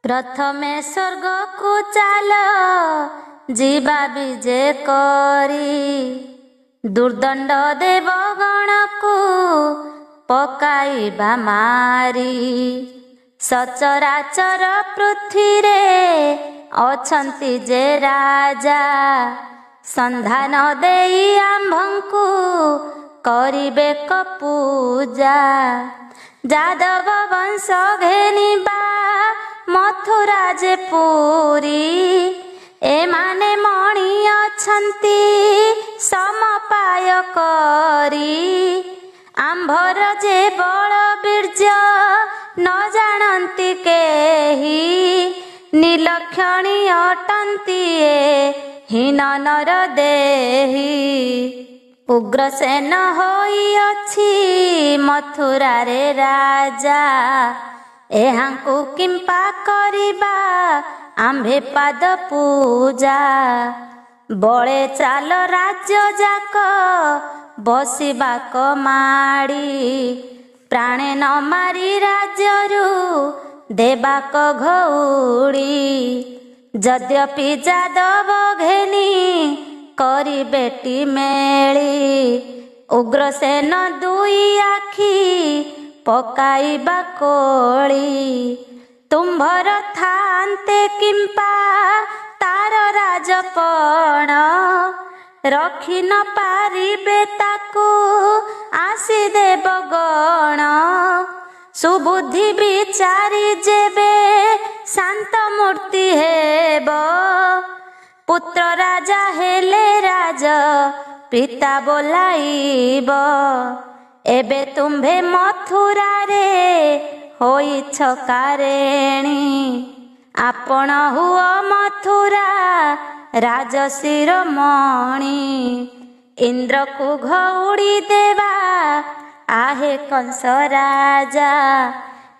प्रथमे स्वर्ग को चाल जीवा विजे करी दुर्दंड देवगण को पकाइबा मारी सचराचर पृथ्वी रे अछंती जे राजा संधान देई आम्भंकु करिबे क पूजा जादव वंश घेनिबा मथुरा जे पुरी एमाने मणि अछंती समपाय करी आंभर जे बल बीर्य न जानती केही नीलक्षणी अटंती हीन नर देही उग्रसेन होई अछि मथुरा रे राजा एहांकु किंपा करिबा आम्भे पाद पूजा बळे चाल राज्य जाक बसिबा कमाड़ी प्राणे न मारी राज्यरु देबाक घौड़ी यद्यपि जादव घेनी करी बेटी मेली उग्रसेन दुई आखि पकाइबा कोली तुम्भर थान्ते किंपा तार राजपण रखी न पारिबे ताकू आसी देवगण सुबुद्धि विचारी जेबे शांत मूर्ति हेब पुत्र राजा हेले राज पिता बोलाइब एबे तुम्भे मथुरा रे होइछ कारेणी आपण हुओ मथुरा राज शिरोमणि इंद्र को घौड़ी देवा आहे कंस राजा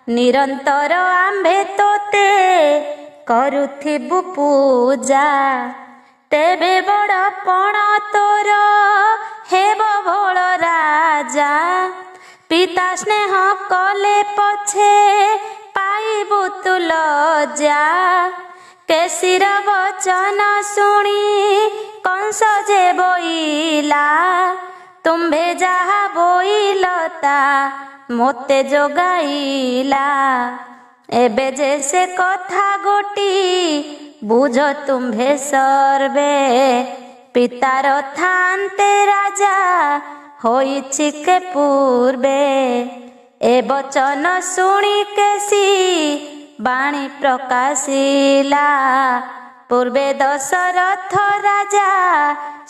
निरंतर आम्भे तोते करुथिबु पूजा तेबे बड़ पण तोर हेब भोल राजा पिता स्नेह कले पछे पाइबु तु लज्जा केसीर वचन शुणी कंस जे बोइला तुम्भे जहा बोइलता मोते जोगाइला एबे जे से कथा गोटी बुझ तुम्भे सर्वे पितार थान्ते राजा होइछि के पूर्वे ए वचन शुणी केसी बाणी प्रकाशिला पूर्वे दशरथ राजा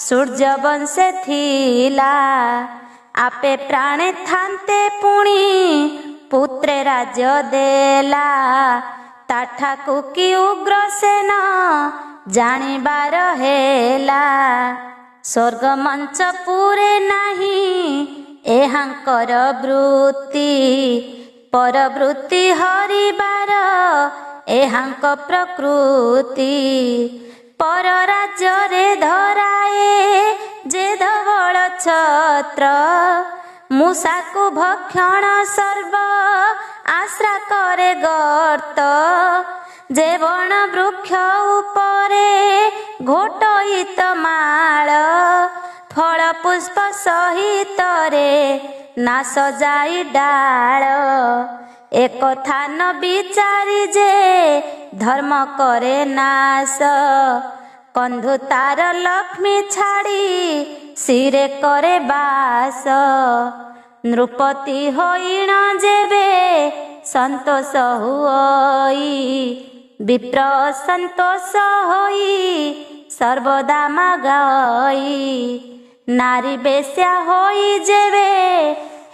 सूर्य वंशे थिला आपे प्राणे थान्ते पुणी पुत्रे राज्य देला ताठा कुकी उग्रसेन जानिबार हेला स्वर्ग मंच पुरे नाही एहांकर वृत्ति परवृत्ति हरिबार एहांक प्रकृति पर राज्य रे धराए जे धवल छत्र मूषा को भक्षण सर्व आश्रा करे गर्त जे बण वृक्ष उपरे घोटहित माळ फल पुष्प सहित रे नाश जाई डाळ एक थान विचारी जे धर्म करे नाश कंधु तार लक्ष्मी छाड़ी सिरे करे बास नृपति होइण जेबे संतोष हुई विप्र संतोष होई सर्वदा मागाई नारी बेश्या होई जेबे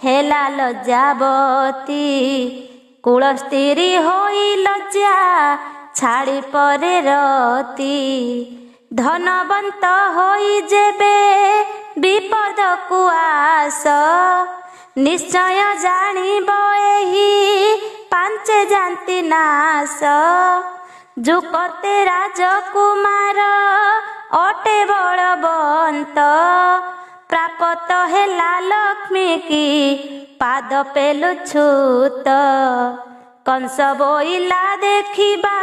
हेला लज्जावती कुल स्त्री होई लज्जा छाड़ी परे रती धनवंत होई जेबे विपद को आस निश्चय जानिब एही पांचे जानती नाश जुकते राजकुमार अटे बलवंत प्राप्त हेला लक्ष्मी की पाद पेलु छूत कंस बोइला देखिबा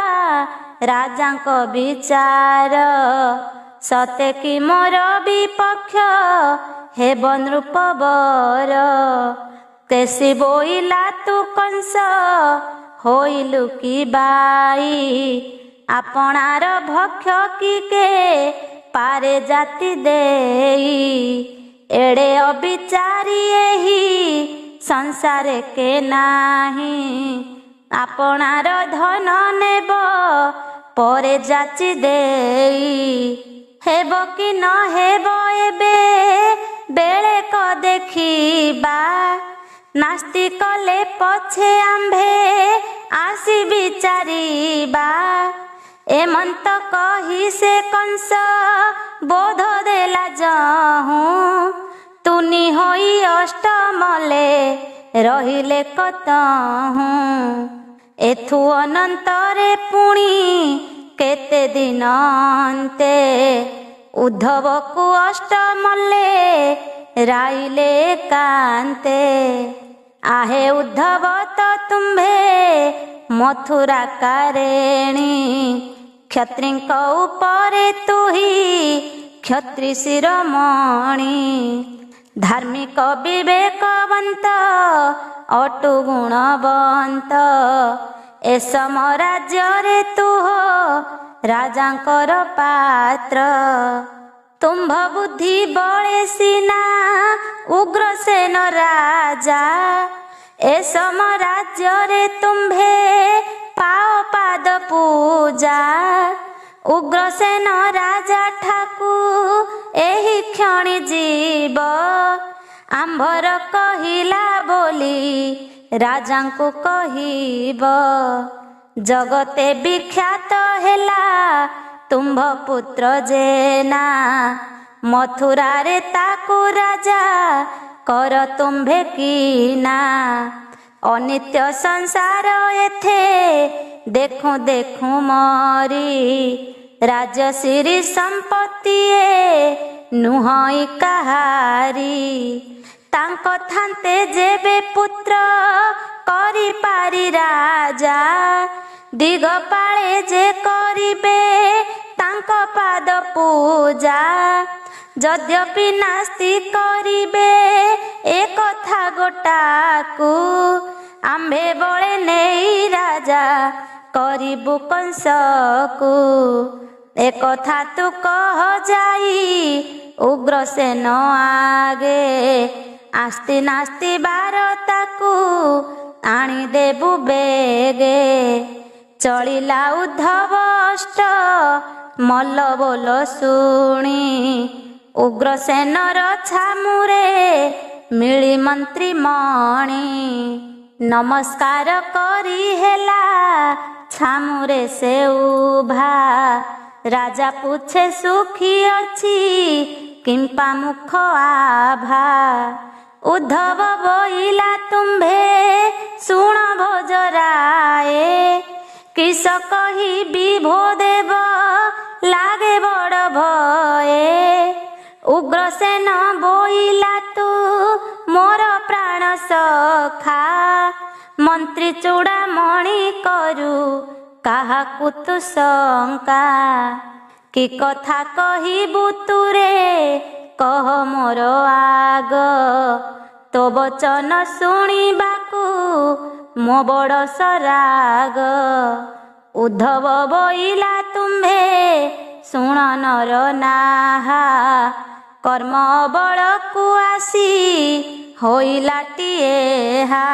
ରାଜାଙ୍କ ବିଚାର। ସତେ କି ମୋର ବିପକ୍ଷ ହେବ ନୃପବର। କେଶୀ ବୋଇଲା ତୁ କଂସ ହୋଇଲୁ କି ବାଇ। ଆପଣାର ଭକ୍ଷ କି କେ ପାରେ ଜାତି ଦେଇ। ଏଡ଼େ ଅବିଚାରୀ ଏହି ସଂସାରେ କେ ନାହିଁ। ଆପଣାର ଧନ ନେବ ପରେ ଯାଚି ଦେଇ। ହେବ କି ନ ହେବ ଏବେ ବେଳେ କ ଦେଖିବା। ନାସ୍ତି କଲେ ପଛେ ଆମ୍ଭେ ଆସି ବିଚାରିବା। ଏମନ୍ତ କହି ସେ କଂସ ବୋଧ ଦେଲା ଯହୁଁ। ତୁନି ହୋଇ ଅଷ୍ଟମଲେ ରହିଲେ କତହୁଁ। ଏଥୁ ଅନନ୍ତରେ ପୁଣି କେତେ ଦିନ ଅନ୍ତେ। ଉଦ୍ଧବକୁ ଅଷ୍ଟମଲେ ରାଇଲେ ଏକାନ୍ତେ। आहे उद्धव तो तुम्भे मथुरा कारेणी। क्षत्रिंक उपरे तुही क्षत्रि शिरोमणि। धार्मिक विवेकवंत अटु गुणवंत। ए सम राज्य तु हो राजांकर पात्र। तुम्भ बुद्धि बळे सिना उग्रसेन राजा। ए सम राज्य तुम्भे पाओ पाद पूजा। उग्रसेन राजा ठाकु एही क्षणी जीव। आंभर कहिला बोली राजांकु कहिब। जगते विख्यात हेला तुम्भ पुत्र जेना। मथुरा रे ताकु राजा कर तुम्भे कीना। अनित्य संसार एथे देखूं देखूं मरी। राज्य सिरी संपत्ति नुहई काहारी। तांको थांते जेबे पुत्र करी पारी राजा। दिगपाळे जे करिबे तांको पाद पूजा। यद्यपि नास्ति करिबे ए कथा गोटाकू। आम्भे बळे नेई राजा करिबु कंसकू। ए कथा तू कह जाई उग्रसेन आगे। आस्ति नास्ति बारताकू आनी देबु बेगे। चलिला उद्धव अष्ट मल्ल बोल शुणी। उग्रसेनर छामुरे मिली मंत्री मणि। नमस्कार करी हेला छामुरे से उभा। राजा पूछे सुखी अछि किंपा मुख आभा। उद्धव बोइला तुम्भे सुण भोजराए। किस कही विभो देव लागे बड़ भये। उग्रसेन बोइला तू मोर प्राण सखा। मंत्री चूड़ामणि करू काहाकु तू शंका। कि कथा कहिबु तुरे कह मोर आग। तो वचन शुणिबाकू मो बड़ सराग। उद्धव बोइला तुम्भे शुण नर नाहा। कर्म बळकू आसी होइला टिएहा।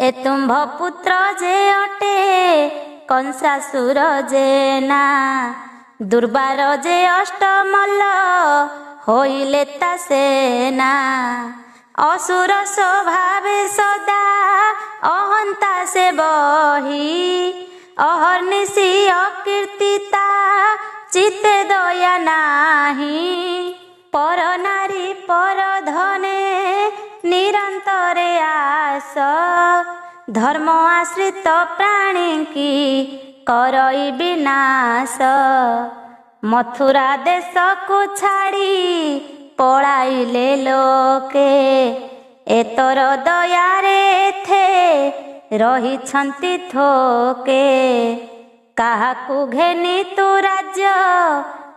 ए तुम्भ पुत्र जे अटे कंसासुर जेना। दुर्बार जे अष्टमल्ल होइले ता सेना। असुर स्वभावे सदा अहंता से बही। अहर्निशि अकीर्तिता चित्ते दया नाही। पर नारी पर धने निरंतरे आस। धर्म आश्रित प्राणी की करई विनाश। मथुरा देश को छाड़ी पळाइले लोके। एतर दयारे थे रहिछंती थोके। କାହାକୁ ଘେନି ତୁ ରାଜ୍ୟ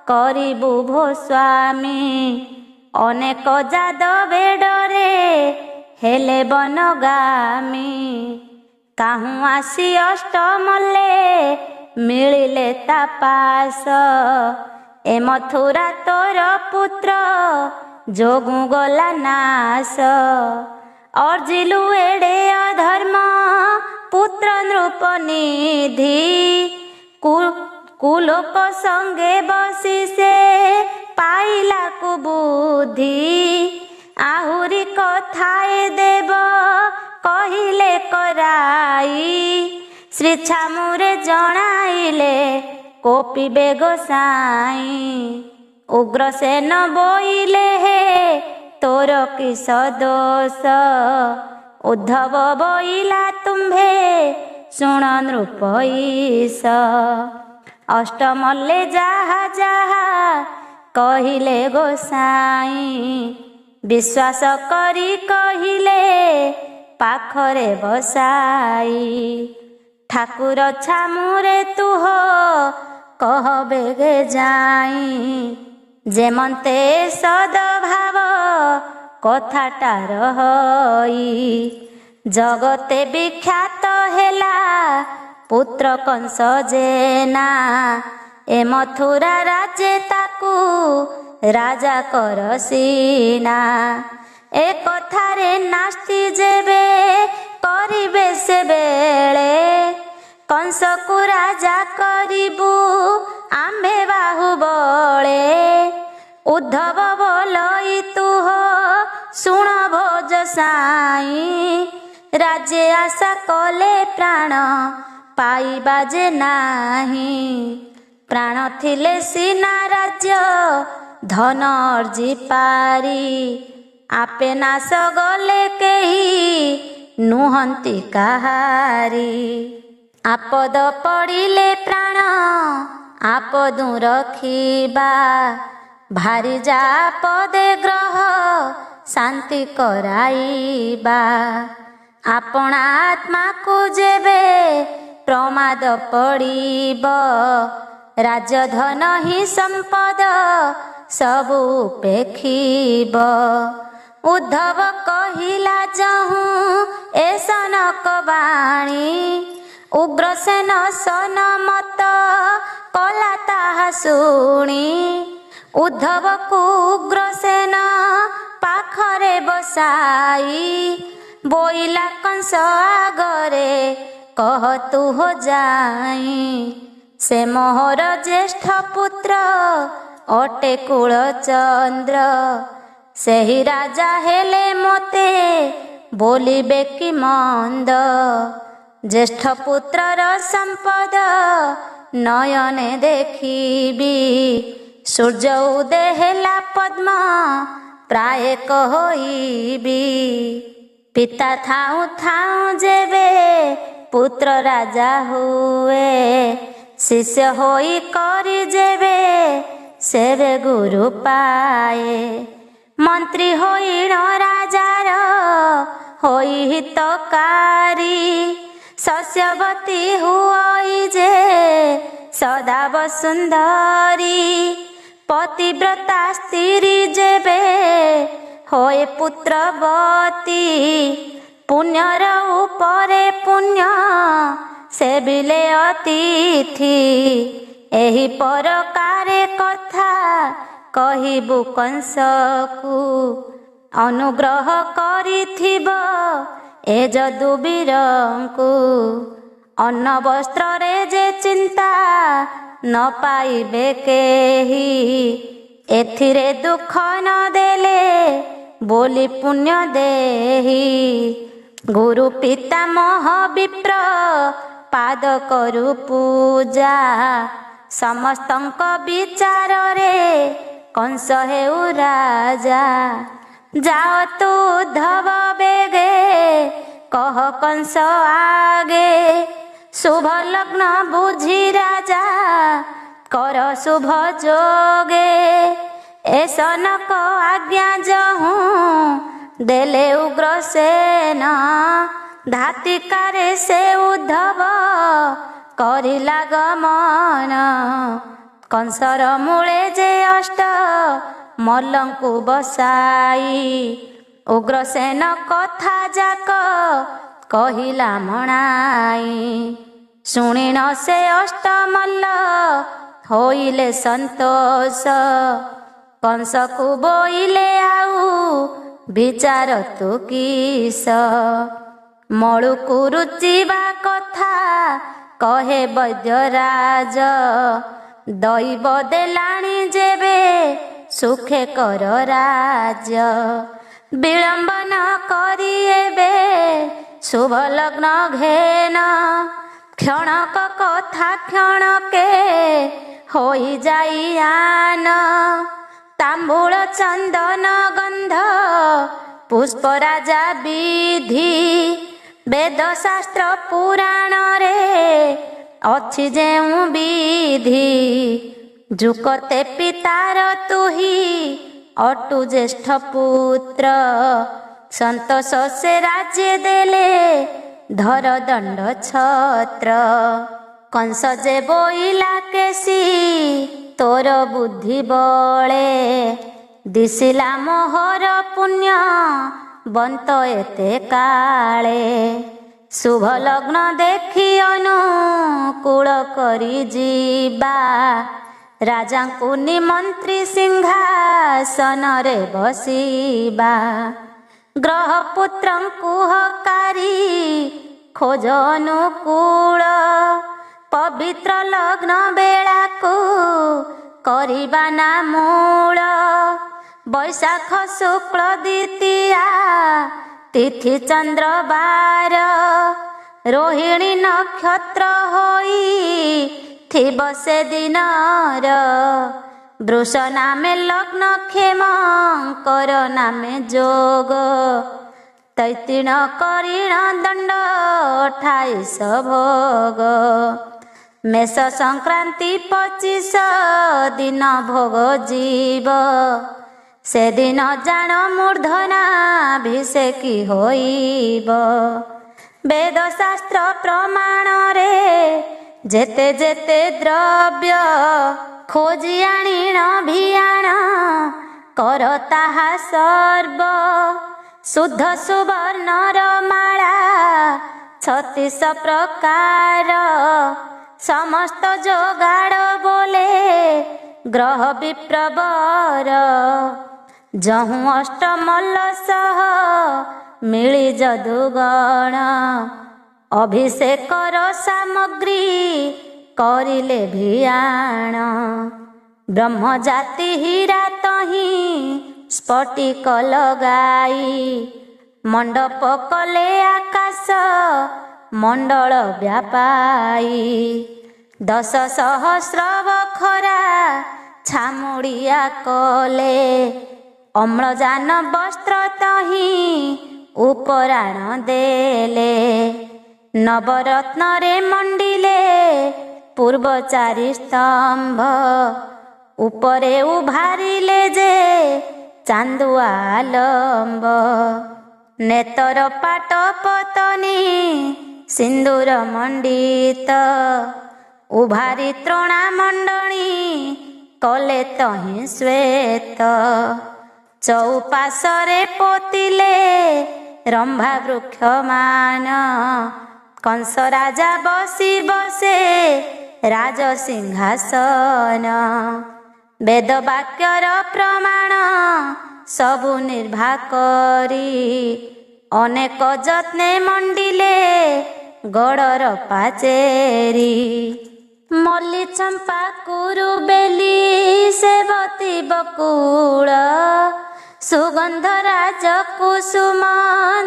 କରିବୁ ଭୋ ସ୍ୱାମୀ। ଅନେକ ଯାଦବେ ଡରେ ହେଲେ ବନଗାମୀ। କାହୁଁ ଆସି ଅଷ୍ଟମଲେ ମିଳିଲେ ତା ପାଶ। ଏ ମଥୁରା ତୋର ପୁତ୍ର ଯୋଗୁଁ ଗଲା ନାଶ। ଅର୍ଜିଲୁ ଏଡ଼େ ଅଧର୍ମ ପୁତ୍ର ନୃପନିଧି। କୁଲୋକ ସଙ୍ଗେ ବସି ସେ ପାଇଲା କୁବୁଦ୍ଧି। ଆହୁରି କଥାଏ ଦେବ କହିଲେ କରାଇ। ଶ୍ରୀ ଛାମୁରେ ଜଣାଇଲେ କୋପିବେ ଗୋସାଇଁ। ଉଗ୍ରସେନ ବୋଇଲେ ହେ ତୋର କିସ ଦୋଷ। ଉଦ୍ଧବ ବୋଇଲା ତୁମ୍ଭେ ଶୁଣ ନୃପଈଶ। ଅଷ୍ଟମଲ୍ଲେ ଯାହା ଯାହା କହିଲେ ଗୋସାଇଁ। ବିଶ୍ୱାସ କରି କହିଲେ ପାଖରେ ବସାଇ। ଠାକୁର ଛାମୁରେ ତୁହ କହ ବେଗେ ଯାଇ। ଯେମନ୍ତେ ସଦଭାବ କଥାଟା ରହଇ। ଜଗତେ ବିଖ୍ୟାତ ହେଲା ପୁତ୍ର କଂସ ଜେନା। ଏ ମଥୁରା ରାଜେ ତାକୁ ରାଜା କର ସିନା। ଏ କଥାରେ ନାସ୍ତି ଯେବେ କରିବେ ସେବେଳେ। କଂସକୁ ରାଜା କରିବୁ ଆମ୍ଭେ ବାହୁବଳେ। ଉଦ୍ଧବ ବୋଲଇ ତୁହ ଶୁଣ ଭୋଜ ସାଇଁ। ରାଜେ ଆଶା କଲେ ପ୍ରାଣ ପାଇବା ଯେ ନାହିଁ। ପ୍ରାଣ ଥିଲେ ସିନା ରାଜ୍ୟ ଧନ ଅର୍ଜି ପାରି। ଆପେ ନାଶ ଗଲେ କେହି ନୁହନ୍ତି କାହାରି। ଆପଦ ପଡ଼ିଲେ ପ୍ରାଣ ଆପଦୁ ରଖିବା। ଭାରି ଯା ପଦେ ଗ୍ରହ ଶାନ୍ତି କରାଇବା। ଆପଣା ଆତ୍ମାକୁ ଯେବେ ପ୍ରମାଦ ପଡ଼ିବ। ରାଜଧନ ହିଁ ସମ୍ପଦ ସବୁ ଉପେକ୍ଷିବ। ଉଦ୍ଧବ କହିଲା ଯହୁଁ ଏ ସନକ ବାଣୀ। ଉଗ୍ରସେନ ସନମତ କଲା ତାହା ଶୁଣି। ଉଦ୍ଧବକୁ ଉଗ୍ରସେନ ପାଖରେ ବସାଇ। ବୋଇଲା କଂସ ଆଗରେ କହ ତୁହ ଯାଇ। ସେ ମୋହର ଜ୍ୟେଷ୍ଠ ପୁତ୍ର ଅଟେ କୁଳଚନ୍ଦ୍ର। ସେହି ରାଜା ହେଲେ ମୋତେ ବୋଲିବେ କି ମନ୍ଦ। ଜ୍ୟେଷ୍ଠ ପୁତ୍ରର ସମ୍ପଦ ନୟନେ ଦେଖିବି। ସୂର୍ଯ୍ୟ ଉଦୟ ହେଲା ପଦ୍ମ ପ୍ରାୟ କହିବି। ପିତା ଥାଉଁ ଥାଉଁ ଯେବେ ପୁତ୍ର ରାଜା ହୁଏ। ଶିଷ୍ୟ ହୋଇ କରି ଯେବେ ସେବେ ଗୁରୁ ପାଏ। ମନ୍ତ୍ରୀ ହୋଇଣ ରାଜାର ହୋଇ ହିତକାରୀ। ଶସ୍ୟବତୀ ହୁଅଇ ଯେ ସଦା ବସୁନ୍ଧରୀ। ପତିବ୍ରତା ସ୍ତ୍ରୀ ଯେବେ ହୋଏ ପୁତ୍ରବତୀ। ପୁଣ୍ୟର ଉପରେ ପୁଣ୍ୟ ସେବିଲେ ଅତିଥି। ଏହି ପ୍ରକାରେ କଥା କହିବୁ କଂସକୁ। ଅନୁଗ୍ରହ କରିଥିବ ଏ ଯଦୁବୀରଙ୍କୁ। ଅନ୍ନ ବସ୍ତ୍ରରେ ଯେ ଚିନ୍ତା ନ ପାଇବେ କେହି। ଏଥିରେ ଦୁଃଖ ନ ଦେଲେ ବୋଲି ପୁଣ୍ୟ ଦେହି। ଗୁରୁ ପିତାମହ ବିପ୍ର ପାଦ କରୁ ପୂଜା। ସମସ୍ତଙ୍କ ବିଚାରରେ କଂସ ହେଉ ରାଜା। ଯାଅ ତୁ ଉଦ୍ଧବ ବେଗେ କହ କଂସ ଆଗେ। ଶୁଭ ଲଗ୍ନ ବୁଝି ରାଜା କର ଶୁଭ ଯୋଗେ। ଏ ସନକ ଆଜ୍ଞା ଯହୁଁ ଦେଲେ ଉଗ୍ରସେନ। ଧାତିକାରେ ସେ ଉଦ୍ଧବ କରିଲା ଗମନ। କଂସର ମୂଳେ ଯେ ଅଷ୍ଟ ମଲ୍ଲଙ୍କୁ ବସାଇ, ଉଗ୍ରସେନ କଥା ଯାକ କହିଲା ମଣାଇ। ଶୁଣିନ ସେ ଅଷ୍ଟମଲ୍ଲ ହୋଇଲେ ସନ୍ତୋଷ, କଂସକୁ ବୋଇଲେ ଆଉ ବିଚାର ତୁ କିସ। ମଳୁକୁ ରୁଚିବା କଥା କହେ ବୈଦ୍ୟରାଜ, ଦୈବ ଦେଲାଣି ଯେବେ ସୁଖେ କର ରାଜ। ବିଳମ୍ବ ନ କରି ଏବେ ଶୁଭ ଲଗ୍ନ ଘେନ, କ୍ଷଣକ କଥା କ୍ଷଣକେ ହୋଇଯାଇ ଆନ। ତାମ୍ବୁଳ ଚନ୍ଦନ ଗନ୍ଧ ପୁଷ୍ପରାଜା ବିଧି, ବେଦ ଶାସ୍ତ୍ର ପୁରାଣରେ ଅଛି ଯେଉଁ ବିଧି। ଯୁକତେ ପିତାର ତୁହି ଅଟୁ ଜ୍ୟେଷ୍ଠ ପୁତ୍ର, ସନ୍ତୋଷ ସେ ରାଜ୍ୟ ଦେଲେ ଧର ଦଣ୍ଡ ଛତ୍ର। କଂସ ଯେ ବୋଇଲା କେଶୀ ତୋର ବୁଦ୍ଧି ବଳେ, ଦିଶିଲା ମୋହର ପୁଣ୍ୟ ବନ୍ତ ଏତେ କାଳେ। ଶୁଭ ଲଗ୍ନ ଦେଖି ଅନୁକୂଳ କରି ଯିବା, ରାଜାଙ୍କୁ ନିମନ୍ତ୍ରୀ ସିଂହାସନରେ ବସିବା। ଗ୍ରହ ପୁତ୍ରଙ୍କୁ ହକାରି ଖୋଜ ଅନୁକୂଳ, ପବିତ୍ର ଲଗ୍ନ ବେଳାକୁ କରିବା ନା ମୂଳ। ବୈଶାଖ ଶୁକ୍ଳ ଦ୍ୱିତୀୟା ତିଥି ଚନ୍ଦ୍ରବାର, ରୋହିଣୀ ନକ୍ଷତ୍ର ହୋଇ ଥିବ ସେ ଦିନର। ବୃଷ ନାମେ ଲଗ୍ନ କ୍ଷେମଙ୍କର ନାମେ ଯୋଗ, ତୈତିଣ କରିଣ ଦଣ୍ଡ 28 ଭୋଗ। ମେଷ ସଂକ୍ରାନ୍ତି 25 ଦିନ ଭୋଗ ଯିବ, ସେଦିନ ଜାଣ ମୂର୍ଦ୍ଧନାଭିଷେକୀ ହୋଇବ। ବେଦ ଶାସ୍ତ୍ର ପ୍ରମାଣରେ ଯେତେ ଯେତେ ଦ୍ରବ୍ୟ, ଖୋଜି ଆଣିଣ ଭିଆଣ କର ତାହା ସର୍ବ। ଶୁଦ୍ଧ ସୁବର୍ଣ୍ଣର ମାଳା 36 ପ୍ରକାର, ସମସ୍ତ ଯୋଗାଡ଼ ବୋଲେ ଗ୍ରହ ବିପ୍ରବର। ଯହୁଁ ଅଷ୍ଟମଲ୍ଲ ସହ ମିଳି ଯଦୁଗଣ, ଅଭିଷେକର ସାମଗ୍ରୀ କରିଲେ ଭିଆଣ। ବ୍ରହ୍ମଜାତି ହୀରା ତହିଁ ସ୍ଫଟିକ ଲଗାଇ, ମଣ୍ଡପ କଲେ ଆକାଶ ମଣ୍ଡଳ ବ୍ୟାପାଇ। 10 ସହସ୍ର ବଖରା ଛାମୁଡ଼ିଆ କଲେ, ଅମ୍ଳଜାନ ବସ୍ତ୍ର ତହିଁ ଉପରାଣ ଦେଲେ। ନବରତ୍ନରେ ମଣ୍ଡିଲେ ପୂର୍ବ 4 ସ୍ତମ୍ଭ, ଉପରେ ଉଭାରିଲେ ଯେ ଚାନ୍ଦୁଆ ଲମ୍ବ। ନେତର ପାଟ ପତନି ସିନ୍ଦୁର ମଣ୍ଡିତ, ଉଭାରି ତ୍ରୋଣା ମଣ୍ଡଣୀ କଲେ ତହିଁ ଶ୍ଵେତ। ଚଉପାଶରେ ପୋତିଲେ ରମ୍ଭା ବୃକ୍ଷମାନ, କଂସ ରାଜା ବସିବ ସେ ରାଜସିଂହାସନ। ବେଦ ବାକ୍ୟର ପ୍ରମାଣ ସବୁ ନିର୍ଭା କରି, ଅନେକ ଯତ୍ନେ ମଣ୍ଡିଲେ ଗଡ଼ର ପାଚେରୀ। ମଲ୍ଲି ଚମ୍ପା କୁରୁ ବେଲି ସେବତୀ ବକୁଳ, ସୁଗନ୍ଧରାଜ କୁସୁମ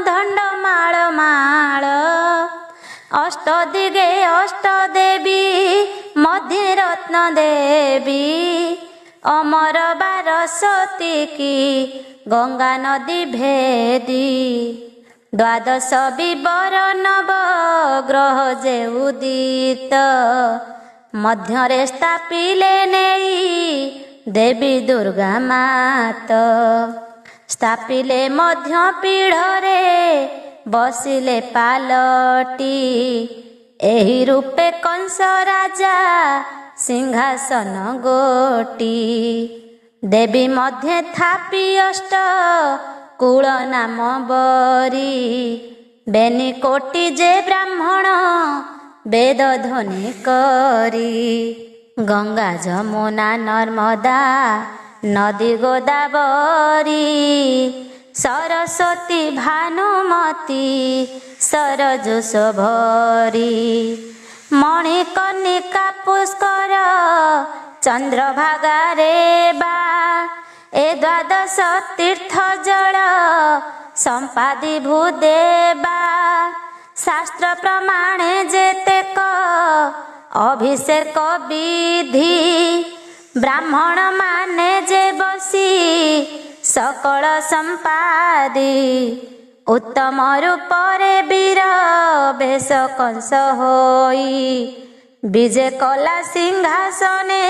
ଦଣ୍ଡ ମାଳ ମାଳ। ଅଷ୍ଟଦିଗେ ଅଷ୍ଟଦେବୀ ମଧ୍ୟେ ରତ୍ନ ଦେବୀ, ଅମର 12 କି ଗଙ୍ଗା ନଦୀ ଭେଦି। 12 ବିବର ନବ ଗ୍ରହ ଯେ ଉଦିତ, ମଧ୍ୟରେ ସ୍ଥାପିଲେ ନେଇ ଦେବୀ ଦୁର୍ଗା ମାତ। ସ୍ଥାପିଲେ ମଧ୍ୟ ପୀଢ଼ରେ ବସିଲେ ପାଲଟି, ଏହି ରୂପେ କଂସ ରାଜା ସିଂହାସନ ଗୋଟି। ଦେବୀ ମଧ୍ୟେ ଥାପି ଅଷ୍ଟ କୁଳ ନାମ ବରି। ବେନି କୋଟି ଯେ ବ୍ରାହ୍ମଣ ବେଦ ଧ୍ୱନି କରି। ଗଙ୍ଗା ଯମୁନା ନର୍ମଦା ନଦୀ ଗୋଦାବରୀ। ସରସ୍ୱତୀ ଭାନୁମତୀ ସରଜୋଷ ଭରି। ମଣିକର୍ଣ୍ଣିକା ପୁଷ୍କର ଚନ୍ଦ୍ରଭାଗାରେ ବା। ଏ ଦ୍ୱାଦଶ ତୀର୍ଥ ଜଳ ସମ୍ପାଦି ଭୂଦେବା। ଶାସ୍ତ୍ର ପ୍ରମାଣେ ଯେତେକ ଅଭିଷେକ ବିଧି। ବ୍ରାହ୍ମଣ ମାନେ ଯେ ବସି ସକଳ ସମ୍ପାଦି। ଉତ୍ତମ ରୂପରେ ବୀର ବେଶ କଂସ ହୋଇ। ବିଜେ କଲା ସିଂହାସନେ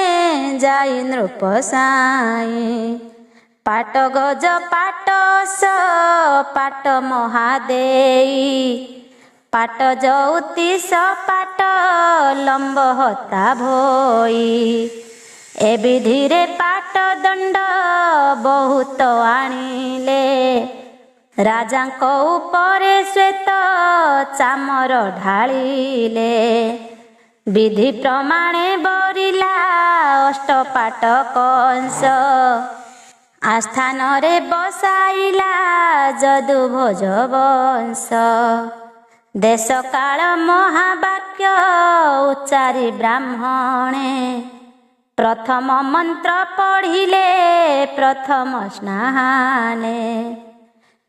ଯାଇ ନୃପ ସାଇ। ପାଟ ଗଜ ପାଟ ସ ପାଟ ମହାଦେଇ। ପାଟ ଯଉତିଷ ପାଟ ଲମ୍ବ ହତା ଭୋଇ। ଏ ବିଧିରେ ପାଟ ଦଣ୍ଡ ବହୁତ ଆଣିଲେ। ରାଜାଙ୍କ ଉପରେ ଶ୍ଵେତ ଚାମର ଢାଳିଲେ। ବିଧି ପ୍ରମାଣେ ବରିଲା ଅଷ୍ଟପାଟ କଂସ। ଆସ୍ଥାନରେ ବସାଇଲା ଯଦୁଭୋଜ ବଂଶ। ଦେଶ କାଳ ମହାବାକ୍ୟ ଉଚ୍ଚାରି ବ୍ରାହ୍ମଣେ। ପ୍ରଥମ ମନ୍ତ୍ର ପଢ଼ିଲେ ପ୍ରଥମ ସ୍ନାହାନେ।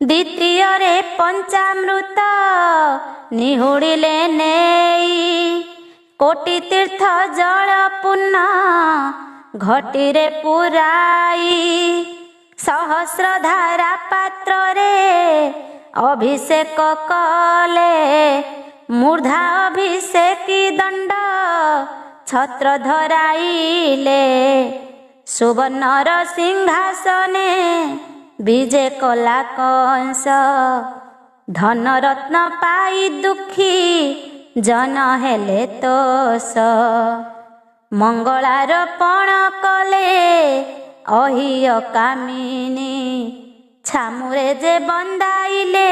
ଦ୍ୱିତୀୟରେ ପଞ୍ଚାମୃତ ନିହୁଡ଼ିଲେ ନେଇ। କୋଟି ତୀର୍ଥ ଜଳ ପୂର୍ଣ୍ଣ ଘଟିରେ ପୁରାଇ। ସହସ୍ର ଧାରା ପାତ୍ରରେ ଅଭିଷେକ କଲେ। ମୂର୍ଧା ଅଭିଷେକୀ ଦଣ୍ଡ ଛତ୍ର ଧରାଇଲେ। ସୁବର୍ଣ୍ଣର ସିଂହାସନେ ବିଜେ କଲା କଂସ। ଧନରତ୍ନ ପାଇ ଦୁଃଖୀ ଜନ ହେଲେ ତୋଷ। ମଙ୍ଗଳାର ପଣ କଲେ ଅହିୟ କାମିନୀ। ଛାମୁରେ ଯେ ବନ୍ଦାଇଲେ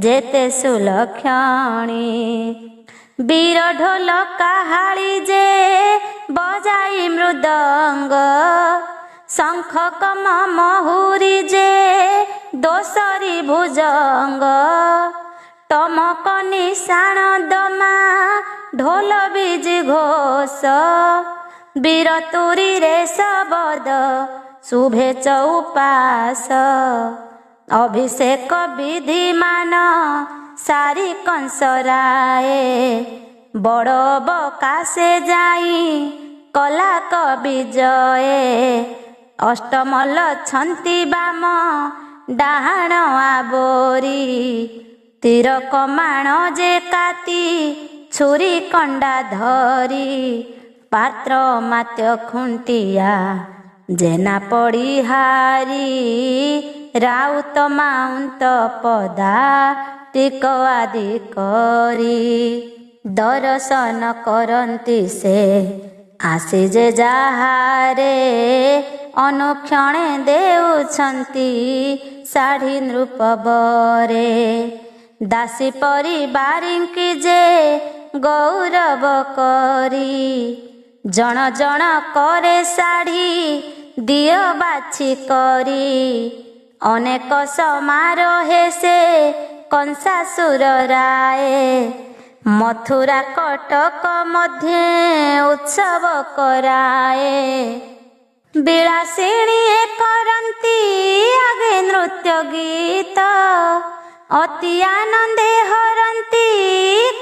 ଯେତେ ସୁଲକ୍ଷଣୀ। ବୀର ଢୋଲ କାହାଳି ଯେ ବଜାଇ ମୃଦଙ୍ଗ। ଶଙ୍ଖ କମ ମହୁରୀ ଯେ ଦୋସରୀ ଭୁଜଙ୍ଗ। ଟମକ ନିଶାଣ ଦମା ଢୋଲ ବିଜି ଘୋଷ। ବୀର ତୁରୀରେ ଶବଦ ଶୁଭେ ଚଉପାସ। ଅଭିଷେକ ବିଧିମାନ ସାରି କଂସ ରାଏ। ବଡ଼ ବକାଶେ ଯାଇ କଲା କବିଜଏ। ଅଷ୍ଟମଲ ଛନ୍ତି ବାମ ଡାହାଣ ଆବୋରି। ତୀର କମାଣ ଯେ କାତି ଛୁରୀ କଣ୍ଡା ଧରି। ପାତ୍ର ମାତ୍ୟ ଖୁଣ୍ଟିଆ ଜେନା ପଡ଼ିହାରି। ରାଉତ ମାଉନ୍ତ ପଦା ଟିକ ଆଦି କରି। ଦର୍ଶନ କରନ୍ତି ସେ ଆସି ଯେ ଯାହାରେ। ଅନୁକ୍ଷଣେ ଦେଉଛନ୍ତି ଶାଢ଼ୀ ନୃପବରେ। ଦାସୀ ପରି ବାରିଙ୍କି ଯେ ଗୌରବ କରି। ଜଣ ଜଣ କରେ ଶାଢ଼ୀ ଦିଅ ବାଛି କରି। ଅନେକ ସମାରୋହେ ସେ କଂସାସୁର ରାଏ। ମଥୁରା କଟକ ମଧ୍ୟେ ଉତ୍ସବ କରାଏ। ବିଳାସିଣୀ କରନ୍ତି ଆଗେ ନୃତ୍ୟ ଗୀତ। ଅତି ଆନନ୍ଦେ ହରନ୍ତି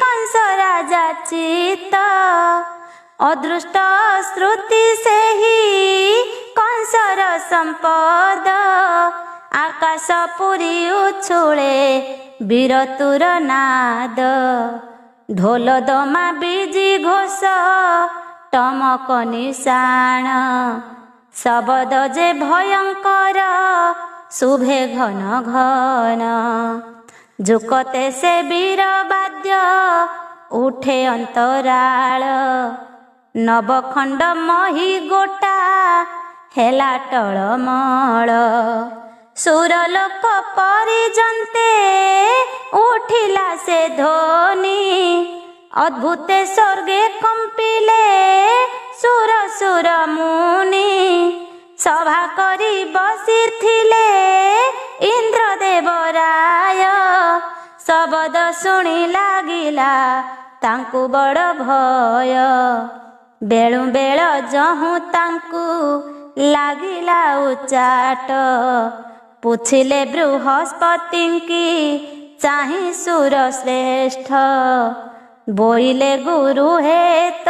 କଂସ ରାଜା ଚିତ। ଅଦୃଷ୍ଟ ଶ୍ରୁତି ସେହି କଂସର ସମ୍ପଦ। ଆକାଶ ପୁରୀ ଉଛୁଳେ ବୀରତୁର ନାଦ। ଢୋଲ ଦମା ବିଜି ଘୋଷ ଟମକ ନିଶାଣ। ଶବଦ ଯେ ଭୟଙ୍କର ଶୁଭେ ଘନ ଘନ। ଯୁକତେ ସେ ବୀର ବାଦ୍ୟ ଉଠେ ଅନ୍ତରାଳ। ନବଖଣ୍ଡ ମହି ଗୋଟା ହେଲା ଟଳମଳ। ସୁରଲୋକ ପରିଜନ୍ତେ ଉଠିଲା ସେ ଧ୍ୱନି। ଅଦ୍ଭୁତେ ସ୍ୱର୍ଗେ କମ୍ପିଲେ ସୁର ସୁର ମୁନି। ସଭା କରି ବସିଥିଲେ ଇନ୍ଦ୍ରଦେବରାୟ। ଶବଦ ଶୁଣି ଲାଗିଲା ତାଙ୍କୁ ବଡ଼ ଭୟ। ବେଳୁ ବେଳ ଯହୁଁ ତାଙ୍କୁ ଲାଗିଲା ଉଚାଟ। ପୁଥିଲେ ବୃହସ୍ପତିଙ୍କି ଚାହିଁ ସୁର ଶ୍ରେଷ୍ଠ। ବୋଇଲେ ଗୁରୁ ହେତ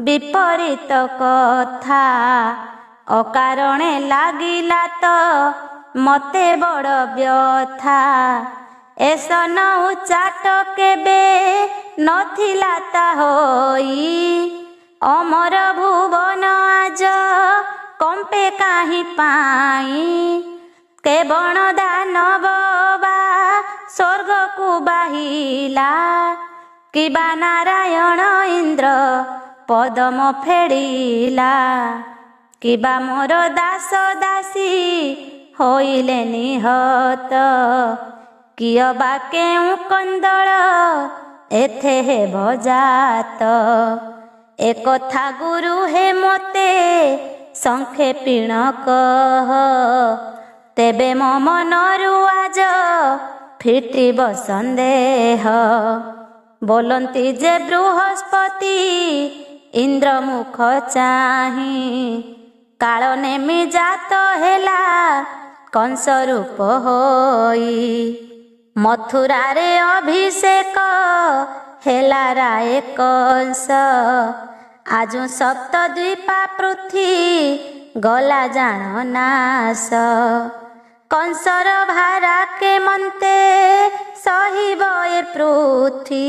ବିପରୀତ କଥା। ଅକାରଣେ ଲାଗିଲା ତ ମତେ ବଡ଼ ବ୍ୟଥା। ଏସନ ଉଚାଟ କେବେ ନଥିଲା ତା ହୋଇ। ଅମର ଭୁବନ ଆଜ କମ୍ପେ କାହିଁ ପାଇଁ। କେବଳ ଦାନବ ବା ସ୍ୱର୍ଗକୁ ବାହିଲା। କିବା ନାରାୟଣ ଇନ୍ଦ୍ର ପଦମ ଫେଡ଼ିଲା। କିବା ମୋର ଦାସ ଦାସୀ ହୋଇଲେ ନିହତ। କିଅ ବା କେଉଁ କନ୍ଦଳ ଏଥେ ହେବ ଜାତ। ଏକଥା ଗୁରୁ ହେ ମୋତେ ସଂକ୍ଷେପିଣ କହ। ତେବେ ମୋ ମନରୁ ଆଜ ଫିଟିବ ସନ୍ଦେହ। ବୋଲନ୍ତି ଯେ ବୃହସ୍ପତି ଇନ୍ଦ୍ର ମୁଖ ଚାହିଁ। କାଳ ନେମି ଜାତ ହେଲା କଂସ ରୂପ ହୋଇ। ମଥୁରାରେ ଅଭିଷେକ ହେଲା ରାଏ କଂସ। ଆଜୁ ସପ୍ତଦ୍ୱୀପା ପୃଥ୍ୱୀ ଗଲା ଜାଣ ନାଶ। କଂସର ଭାରା କେମନ୍ତେ ସହିବ ଏ ପୃଥ୍ୱୀ।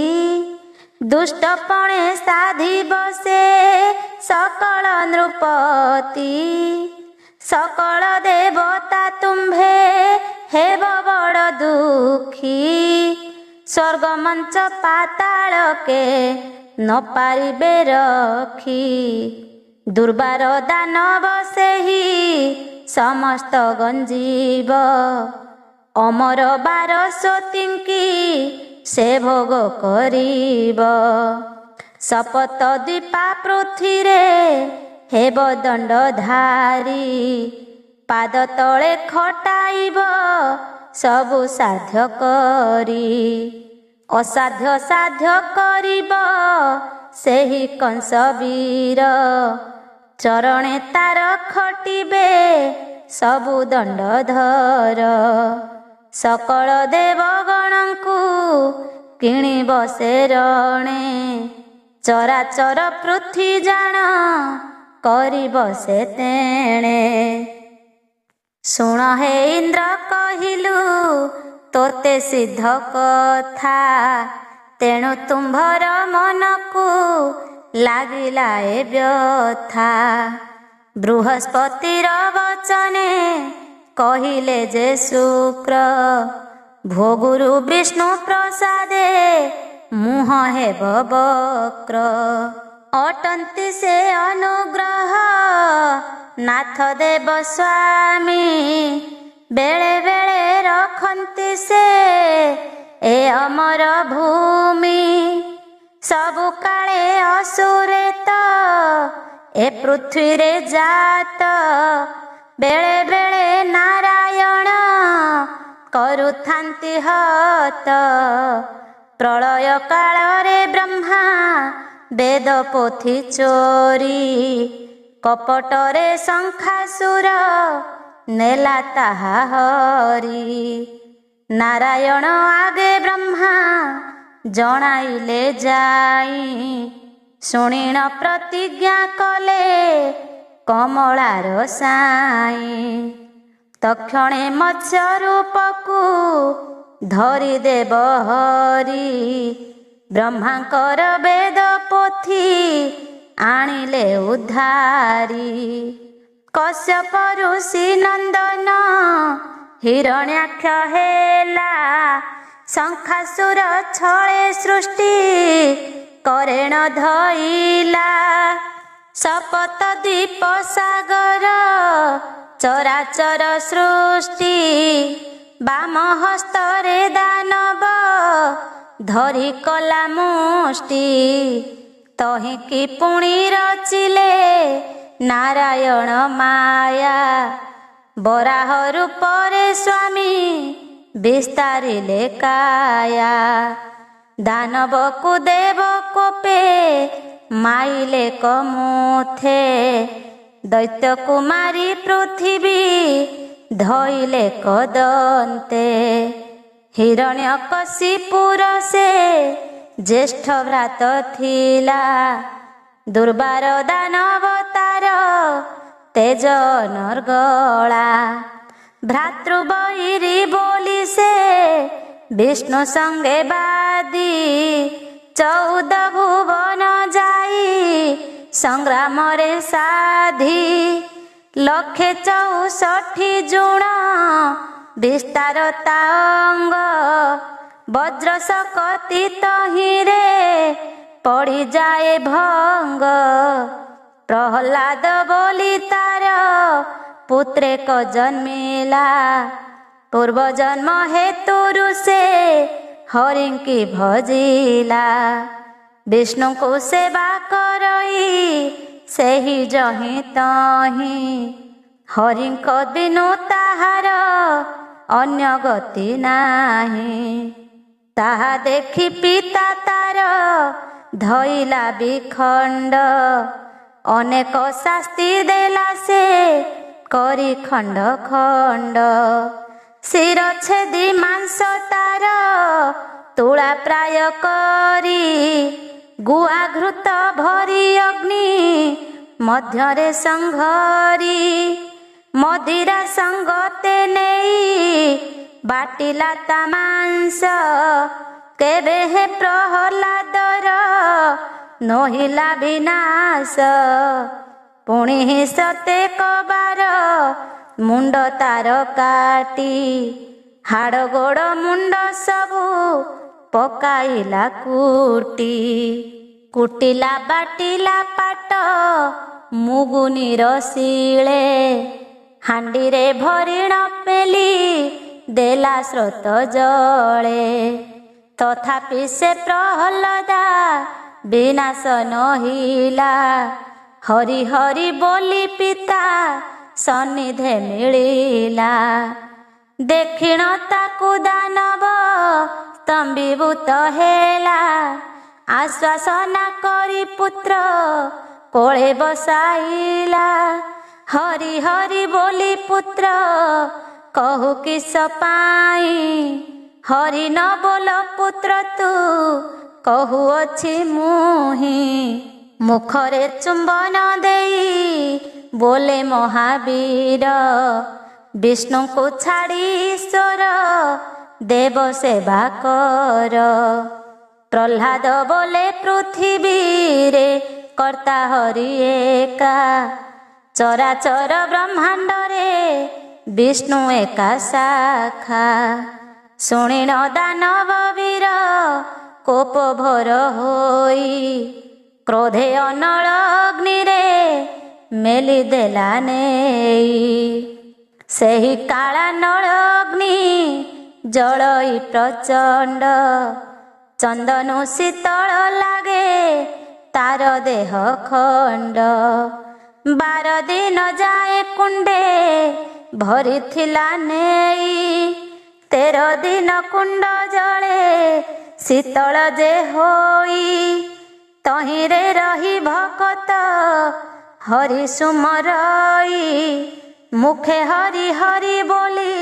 ଦୁଷ୍ଟପଣେ ସାଧିବ ସେ ସକଳ ନୃପତି। ସକଳ ଦେବତା ତୁମ୍ଭେ ହେବ ବଡ଼ ଦୁଃଖୀ। ସ୍ୱର୍ଗ ମଞ୍ଚ ପାତାଳକେ ନ ପାରିବେ ରଖି। ଦୁର୍ବାର ଦାନବ ସେହି ସମସ୍ତ ଗଞ୍ଜିବ। ଅମର ବାରସ୍ୱତୀଙ୍କି ସେ ଭୋଗ କରିବ। ସପ୍ତଦ୍ୱୀପା ପୃଥ୍ୱୀରେ ହେବ ଦଣ୍ଡଧାରୀ। ପାଦ ତଳେ ଖଟାଇବ ସବୁ ସାଧ୍ୟ କରି। ଅସାଧ୍ୟ ସାଧ୍ୟ କରିବ ସେହି କଂସ ବୀର। ଚରଣେ ତାର ଖଟିବେ ସବୁ ଦଣ୍ଡଧର। ସକଳ ଦେବଗଣଙ୍କୁ କିଣିବ ସେ ରଣେ। ଚରାଚର ପୃଥ୍ୱୀ ଜାଣ କରିବ ସେ ତେଣେ। ଶୁଣ ହେ ଇନ୍ଦ୍ର କହିଲୁ ତୋତେ ସିଦ୍ଧ କଥା। ତେଣୁ ତୁମ୍ଭର ମନକୁ ଲାଗିଲା ଏ ବ୍ୟଥା। ବୃହସ୍ପତିର ବଚନେ କହିଲେ ଯେ ଶୁକ୍ର। ଭୋଗୁରୁ ବିଷ୍ଣୁ ପ୍ରସାଦେ ମୁହଁ ହେବ ବକ୍ର। ଅଟନ୍ତି ସେ ଅନୁଗ୍ରହ ନାଥ ଦେବ ସ୍ୱାମୀ। ବେଳେ ବେଳେ ରଖନ୍ତି ସେ ଏ ଅମର ଭୂମି। ସବୁ କାଳେ ଅସୁରେ ତ ଏ ପୃଥ୍ୱୀରେ ଜାତ। ବେଳେ ବେଳେ ନାରାୟଣ କରୁଥାନ୍ତି ହତ। ପ୍ରଳୟ କାଳରେ ବ୍ରହ୍ମା ବେଦ ପୋଥି ଚୋରି। କପଟରେ ଶଙ୍ଖାସୁର ନେଲା ତାହା ହରି। ନାରାୟଣ ଆଗେ ବ୍ରହ୍ମା ଜଣାଇଲେ ଯାଇ। ଶୁଣିଣ ପ୍ରତିଜ୍ଞା କଲେ କମଳାର ସାଇ। ତକ୍ଷଣେ ମତ୍ସ୍ୟ ରୂପକୁ ଧରି ଦେବ ହରି। ବ୍ରହ୍ମାଙ୍କର ବେଦ ପୋଥି ଆଣିଲେ ଉଦ୍ଧାରି। କଶ୍ୟପ ଋଷି ନନ୍ଦନ ହିରଣ୍ୟାକ୍ଷ ହେଲା ଶଙ୍ଖାସୁର ଛଳେ ସୃଷ୍ଟି କରେଣ ଧଇଲା, ଶପଥ ଦୀପ ସାଗର ଚରାଚର ସୃଷ୍ଟି। ବାମ ହସ୍ତରେ ଦାନବ ଧରି କଲା ମୁଷ୍ଟି, ତହିଁକି ପୁଣି ରଚିଲେ ନାରାୟଣ ମାୟା। ବରାହ ରୂପରେ ସ୍ୱାମୀ ବିସ୍ତାରିଲେ କାୟା, ଦାନବକୁ ଦେବ କୋପେ ମାଇଲେ କମୁଥେ। ଦୈତ୍ୟ କୁମାରୀ ପୃଥିବୀ ଧଇଲେ କଦନ୍ତେ, ହିରଣ୍ୟକଶିପୁର ସେ ଜ୍ୟେଷ୍ଠ ଭ୍ରାତ ଥିଲା। ଦୁର୍ବାର ଦାନବ ତାର ତେଜ ନର୍ଗଳା, ଭ୍ରାତୃବୈରୀ ବୋଲି ସେ ବିଷ୍ଣୁ ସଙ୍ଗେ ବାଦି। 14 ଭୁବନ ଯାଇ ସଂଗ୍ରାମରେ ସାଧି, 164 ଜୁଣ ବିସ୍ତାର ତା ଅଙ୍ଗ। ବଜ୍ର ଶକତି ତହିଁରେ ପଡ଼ିଯାଏ ଭଙ୍ଗ, ପ୍ରହ୍ଲାଦ ବୋଲି ତାର ପୁତ୍ରେକ ଜନ୍ମିଲା। ପୂର୍ବ ଜନ୍ମ ହେତୁରୁ ସେ ହରିଙ୍କି ଭଜିଲା, ବିଷ୍ଣୁଙ୍କୁ ସେବା କରଇ ସେହି ଯହିଁ ତହିଁ। ହରିଙ୍କ ବିନୁ ତାହାର ଅନ୍ୟ ଗତି ନାହିଁ, ତାହା ଦେଖି ପିତା ତାର ଧଇଲା ବିଖଣ୍ଡ। ଅନେକ ଶାସ୍ତି ଦେଲା ସେ କରି ଖଣ୍ଡ ଖଣ୍ଡ, ଶିରଛେଦି ମାଂସ ତାର ତୁଳା ପ୍ରାୟ କରି। ଗୁଆଘୃତ ଭରି ଅଗ୍ନି ମଧ୍ୟରେ ସଂଘରି, ମଦିରା ସଙ୍ଗତେ ନେଇ ବାଟିଲା ତା ମାଂସ। କେବେ ହେ ପ୍ରହ୍ଲାଦର ନୋହିଲା ବିନାଶ, ପୁଣି ସତେ କବାର ମୁଣ୍ଡ ତାର କାଟି। ହାଡ଼ ଗୋଡ଼ ମୁଣ୍ଡ ସବୁ ପକାଇଲା କୁଟି, କୁଟିଲା ବାଟିଲା ପାଟ ମୁଗୁନିର ଶିଳେ। ହାଣ୍ଡିରେ ଭରିଣ ପେଲି ଦେଲା ସ୍ରୋତ ଜଳେ, ତଥାପି ସେ ପ୍ରହ୍ଲାଦା ବିନାଶ ନହିଲା। ହରି ହରି ବୋଲି ପିତା ସନ୍ନିଧେ ମିଳିଲା, ଦେଖିଣ ତାକୁ ଦାନବ ସ୍ତମ୍ଭୀଭୂତ ହେଲା। ଆଶ୍ୱାସନା କରି ପୁତ୍ର କୋଳେ ବସାଇଲା, ହରି ହରି ବୋଲି ପୁତ୍ର କହୁ କିସ ପାଇଁ। ହରି ନ ବୋଲ ପୁତ୍ର ତୁ କହୁଅଛି ମୁହିଁ, ମୁଖରେ ଚୁମ୍ବନ ଦେଇ ବୋଲେ ମହାବୀର। ବିଷ୍ଣୁଙ୍କୁ ଛାଡ଼ି ଈଶ୍ୱର ଦେବ ସେବା କର। ପ୍ରହ୍ଲାଦ ବୋଲେ ପୃଥିବୀରେ କର୍ତ୍ତା ହରି ଏକା, ଚରାଚର ବ୍ରହ୍ମାଣ୍ଡରେ ବିଷ୍ଣୁ ଏକା ଶାଖା। ଶୁଣିଣ ଦାନବ ବୀର କୋପ ଭୋର ହୋଇ, କ୍ରୋଧେ ଅନଳ ଅଗ୍ନିରେ ମେଲି ଦେଲା ନେଇ। ସେହି କାଳା ନଳ ଅଗ୍ନି ଜଳଇ ପ୍ରଚଣ୍ଡ, ଚନ୍ଦନୁ ଶୀତଳ ଲାଗେ ତାର ଦେହ ଖଣ୍ଡ। 12 ଦିନ ଯାଏ କୁଣ୍ଡେ ଭରିଥିଲା ନେଇ, 13 ଦିନ କୁଣ୍ଡ ଜଳେ ଶୀତଳ ଯେ ହୋଇ। ତହିଁରେ ରହି ଭକତ ହରି ସୁମରଇ, ମୁଖେ ହରି ହରି ବୋଲି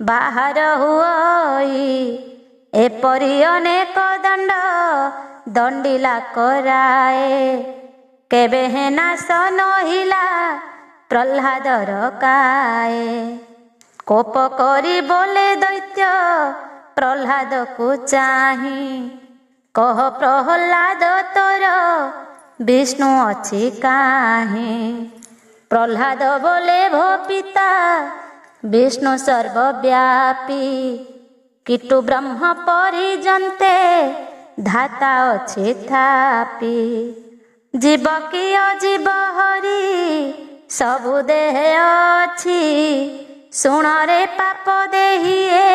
ବାହାର ହୁଅଇ। ଏପରି ଅନେକ ଦଣ୍ଡ ଦଣ୍ଡିଲା କରାଏ, କେବେ ହେ ନାଶ ନହିଲା ପ୍ରହ୍ଲାଦର କାଏ। କୋପ କରି ବୋଲେ ଦୈତ୍ୟ ପ୍ରହ୍ଲାଦକୁ ଚାହିଁ, କହ ପ୍ରହ୍ଲାଦ ତୋର ବିଷ୍ଣୁ ଅଛି କାହିଁ। ପ୍ରହ୍ଲାଦ ବୋଲେ ଭୋ ପିତା ବିଷ୍ଣୁ ସର୍ବବ୍ୟାପୀ, किटु ब्रह्म परिजन्ते धाता अछि थापी जीव कि अजीव हरि सबु देह अछि शुणरे पाप देहिए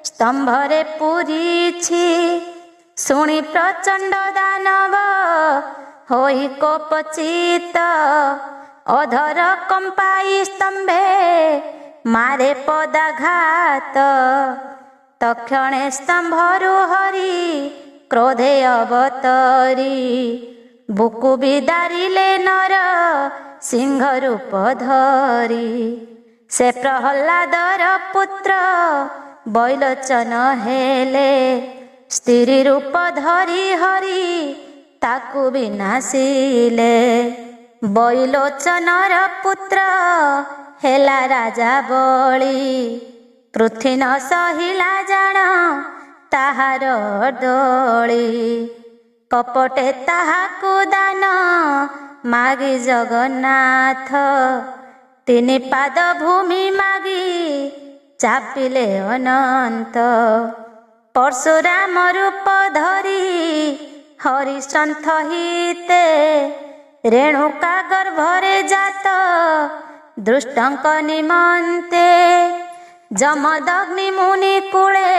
स्तंभरे पूरीछि शुणी प्रचंड दानव होई कोपचित अधर कंपाई स्तंभे मारे पदाघात तक्षणे स्तंभरु हरि क्रोधे अवतरी बुकु बिदारिले नर सिंह रूप धरी से प्रहलादर पुत्र बैलोचन हेले स्त्री रूप धरी हरि ताकु विनाशिले बैलोचनर पुत्र हेला राजा बळी पृथ्वी न सहिला जान ताहार दळी कपटे ताहाकु दान मागी जगन्नाथ तीनि पाद भूमि मागी चापिले अनंत परशुराम रूप धरी हरिसंथ हिते रेणुका गर्भरे जात दृष्टंक निमन्ते जमदग्नि मुनि कूले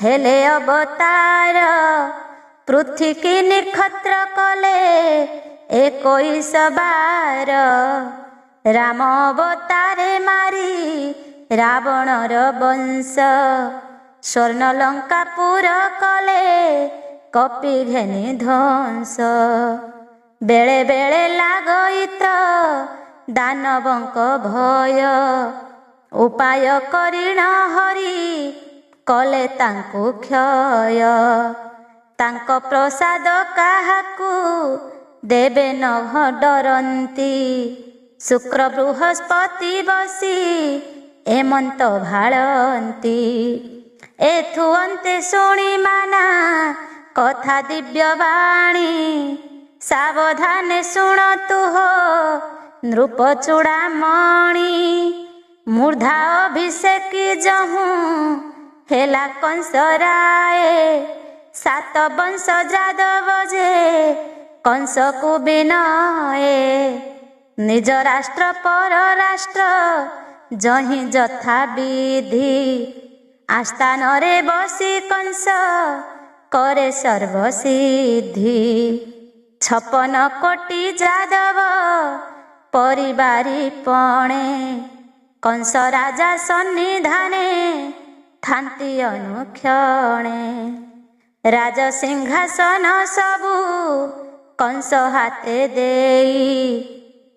हेले अवतार पृथ्वी की निखत्र कले 21 बार राम अवतारे मारी रावणर वंश स्वर्ण लंकापुर कले कपि घेनी ध्वंस बेले बेले लागइत दानवंक भय उपाय करिण हरि कले तांकु क्षय तांक प्रसाद काहाकु देवे न डरंती शुक्र बृहस्पति बसी एमंत भाळंती एथु अंते शुणी माना कथा दिव्य वाणी सावधाने शुणतु हो नृप चूड़ामणि मूर्धा अभिषेकी जहूँ हेला कंस राय 7 वंश जादव जे कंस को बिनये निज राष्ट्र पर राष्ट्र जहि जथा विधि आस्थान रे बसी कंस करे सर्वसिद्धि 56 कोटी जादव परिवारी पणे कंस राजा सन्निधाने थांती अनुक्षणे राज सिंहासन सबु कंस हाते देई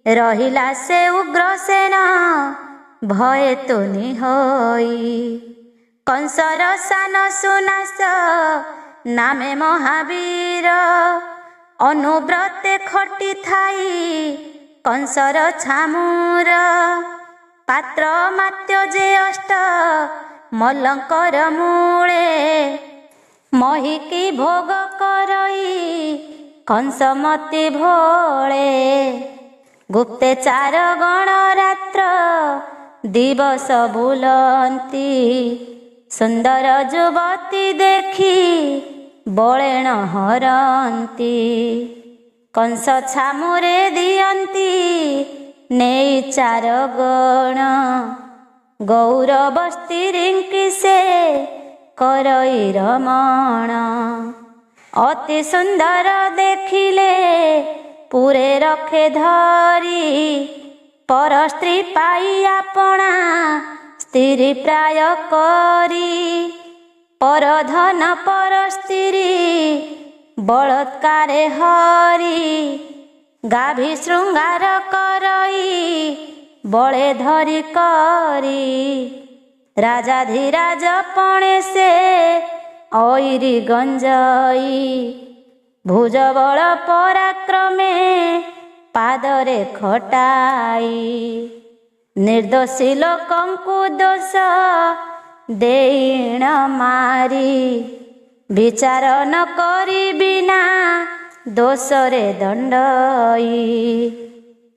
रहिला से उग्रसेन भय तुनि होई कंसर सान सुनास नामे महावीर अनुव्रते खटी थाई कंसर छामुर पात्र मात्य जे अष्ट मल्लंकर मूले महिकी भोग करई कंस मति भोळे गुप्तेचार गण रात्र दिवस बुलंती सुंदर युवती देखी बळेण हरंती कंस छामुरे दियंती नेई 4 गण गौरव स्त्रींकी से करई रमण अति सुंदर देखिले पूरे रखे धरी पर स्त्री पाई आपणा स्त्री प्राय करी पर धन पर स्त्री बलात्कारे हरी गाभी श्रृंगार करई बळे धरी करी राजाधिराज पणे से ऐरी गंजई भुज बल पराक्रमे पादरे खटाई निर्दोषी लोकंकु दोष देईण मारी विचार न करी बिना दोषरे दंडई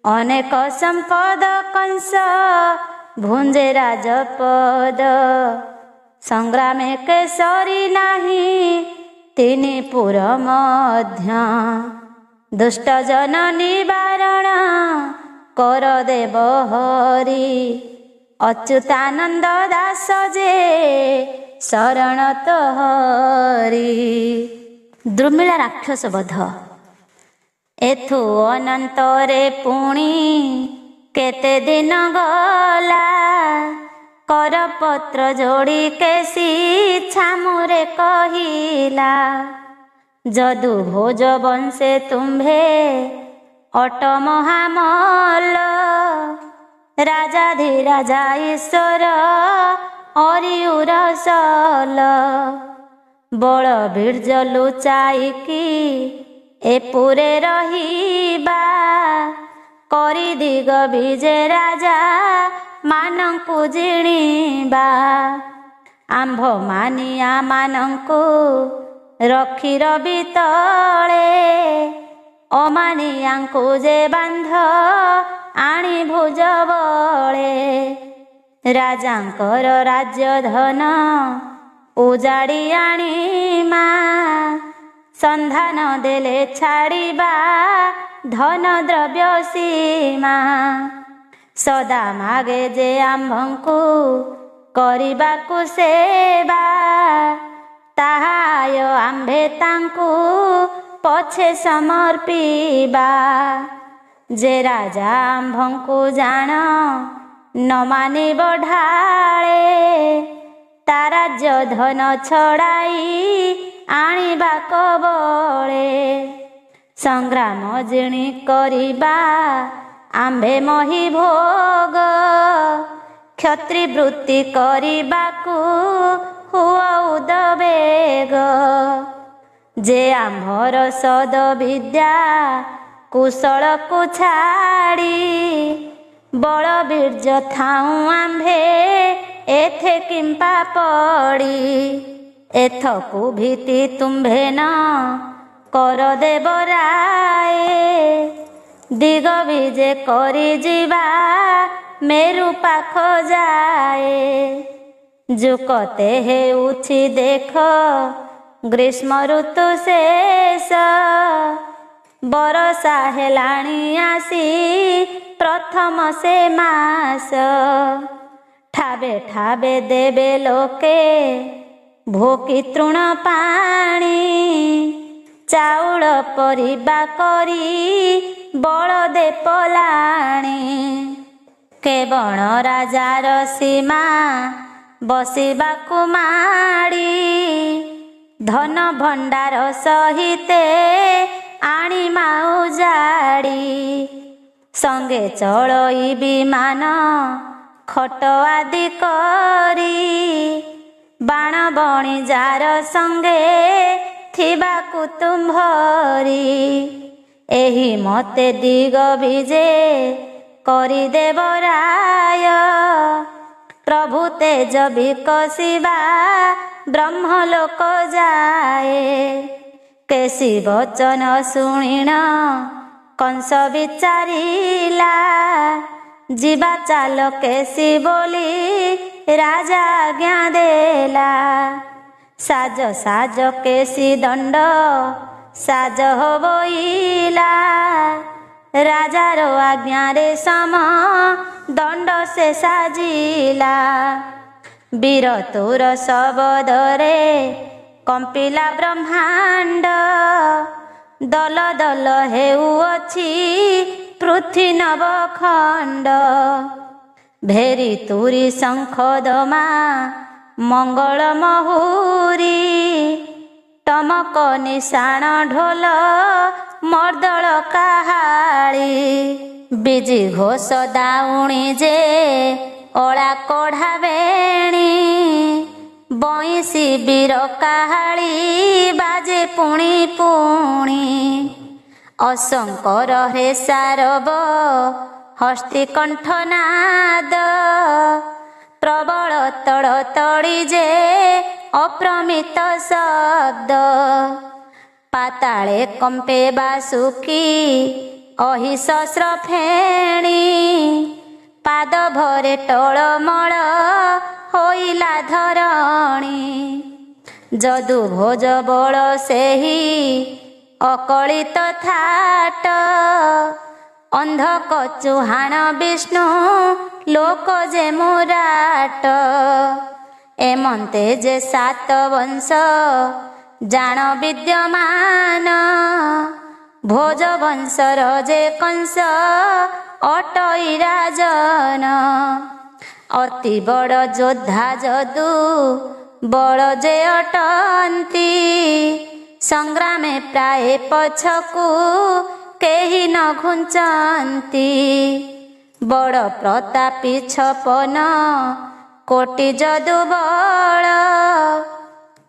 अनेक संपद कंस भुंजे राजपद ସଂଗ୍ରାମେ କେଶରୀ ନାହିଁ ତିନି ପୁର ମଧ୍ୟ। ଦୁଷ୍ଟ ଜନ ନିବାରଣ କର ଦେବ ହରି। ଅଚ୍ୟୁତାନନ୍ଦ ଦାସ ଯେ ଶରଣ ତୋହରି। ଦ୍ରୁମିଳ ରାକ୍ଷସ ବଧ। ଏଥୁ ଅନନ୍ତରେ ପୁଣି କେତେ ଦିନ ଗଲା। କରପତ୍ର ଯୋଡ଼ି କେଶୀ ଛାମୁରେ କହିଲା। ଯଦୁ ଭୋଜ ବଂଶେ ତୁମ୍ଭେ ଅଟ ମହାମଲ। ରାଜାଧିରାଜା ଈଶ୍ୱର ଅରିୟୁର ସଲ। ବଳ ବୀର୍ଯ୍ୟ ଲୁଚାଇକି ଏପୁରେ ରହିବା। କରି ଦିଗ ବିଜେ ରାଜା ମାନଙ୍କୁ ଜିଣିବା। ଆମ୍ଭ ମାନିଆ ମାନଙ୍କୁ ରଖି ରବି ତଳେ। ଅମାନିଆଙ୍କୁ ଯେ ବାନ୍ଧ ଆଣି ଭୁଜ ବଳେ। ରାଜାଙ୍କର ରାଜ୍ୟଧନ ଉଜାଡ଼ି ଆଣିମା। ସନ୍ଧାନ ଦେଲେ ଛାଡ଼ିବା ଧନ ଦ୍ରବ୍ୟ ସୀମା। ସଦା ମାଗେ ଯେ ଆମ୍ଭଙ୍କୁ କରିବାକୁ ସେବା। ତାହା ଆୟ ଆମ୍ଭେ ତାଙ୍କୁ ପଛେ ସମର୍ପିବା। ଯେ ରାଜା ଆମ୍ଭଙ୍କୁ ଜାଣ ନ ମାନିବ ଢାଳେ। ତା ରାଜ୍ୟ ଧନ ଛଡ଼ାଇ ଆଣିବା କବଳେ। ସଂଗ୍ରାମ ଜିଣି କରିବା ଆମ୍ଭେ ମହି ଭୋଗ। କ୍ଷତ୍ରି ବୃତ୍ତି କରିବାକୁ ହୁଅ ଉଦବେଗ। ଯେ ଆମ୍ଭର ସଦ ବିଦ୍ୟା କୁଶଳକୁ ଛାଡ଼ି। ବଳ ବୀର୍ଯ୍ୟ ଥାଉଁ ଆମ୍ଭେ ଏଥେ କିମ୍ପା ପଡ଼ି। ଏଥକୁ ଭୀତି ତୁମ୍ଭେ ନ କର ଦେବ ରାଏ। ଦିଗ ବିଜେ କରି ଯିବା ମେରୁ ପାଖ ଯାଏ। ଯୁକତେ ହେଉଛି ଦେଖ ଗ୍ରୀଷ୍ମ ଋତୁ ଶେଷ। ବରଷା ହେଲାଣି ଆସି ପ୍ରଥମ ସେ ମାସ। ଠାବେ ଠାବେ ଦେବେ ଲୋକେ ଭୋକି ତୃଣ ପାଣି। ଚାଉଳ ପରିବା କରି ବଳଦେ ପଲାଣି। କେବଳ ରାଜାର ସୀମା ବସିବାକୁ ମାଡ଼ି। ଧନ ଭଣ୍ଡାର ସହିତେ ଆଣିମା ଉଜାଡ଼ି। ସଙ୍ଗେ ଚଳଇ ବିମାନ ଖଟ ଆଦି କରି। ବାଣ ବଣିଜାର ସଙ୍ଗେ ଥିବାକୁ ତୁମ୍ଭରି। ଏହି ମତେ ଦିଗ ବିଜେ କରିଦେବ ରାୟ। ପ୍ରଭୁ ତେଜ ବିକଶିବା ବ୍ରହ୍ମଲୋକ ଯାଏ। କେଶୀ ବଚନ ଶୁଣିଣ କଂସ ବିଚାରିଲା। ଯିବା ଚାଲ କେଶୀ ବୋଲି ରାଜା ଆଜ୍ଞା ଦେଲା। ସାଜ ସାଜ କେଶୀ ଦଣ୍ଡ ସାଜ ହବଇଲା। ରାଜାର ଆଜ୍ଞାରେ ସମ ଦଣ୍ଡ ସେ ସାଜିଲା। ବୀର ତୋର ଶବଦରେ କମ୍ପିଲା ବ୍ରହ୍ମାଣ୍ଡ। ଦଲ ଦଲ ହେଉଅଛି ପୃଥ୍ୱୀ ନବଖଣ୍ଡ। ଭେରି ତୁରି ଶଙ୍ଖ ଦମା ମଙ୍ଗଳ ମହୁରୀ। ଟମକ ନିଶାଣ ଢୋଲ ମର୍ଦ୍ଦଳ କାହାଳି। ବିଜି ଘୋଷ ଦାଉଣି ଯେ ଅଳା କଢ଼ା ବେଣୀ। ବଇଁଶୀ ବୀର କାହାଳି ବାଜେ ପୁଣି ପୁଣି। ଅଶଙ୍କର ହେ ସାରବ ହସ୍ତି କଣ୍ଠନାଦ। ପ୍ରବଳ ତଡ଼ ତଡ଼ି ଯେ ଅପ୍ରମିତ ଶବ୍ଦ। ପାତାଳେ କମ୍ପେ ବାସୁକି ଅହିଶସ୍ର ଫେଣି। ପାଦ ଭରେ ଟଳମଳ ହୋଇଲା ଧରଣୀ। ଯଦୁ ଭୋଜ ବଳ ସେହି ଅକଳିତ ଥାଟ, ଅନ୍ଧକ ଚୁହାଣ ବିଷ୍ଣୁ ଲୋକ ଯେ ମୁରାଟ। ଏମନ୍ତେ ଯେ ସାତ ବଂଶ ଜାଣ ବିଦ୍ୟମାନ, ଭୋଜ ବଂଶର ଯେ କଂସ ଅଟଇ ରାଜନ। ଅତି ବଡ଼ ଯୋଦ୍ଧା ଯଦୁ ବଳ ଯେ ଅଟନ୍ତି, ସଂଗ୍ରାମେ ପ୍ରାୟ ପଛକୁ କେହି ନ ଘୁଞ୍ଚନ୍ତି। ବଡ଼ ପ୍ରତାପୀ ଛପନ କୋଟି ଯଦୁ ବଳ,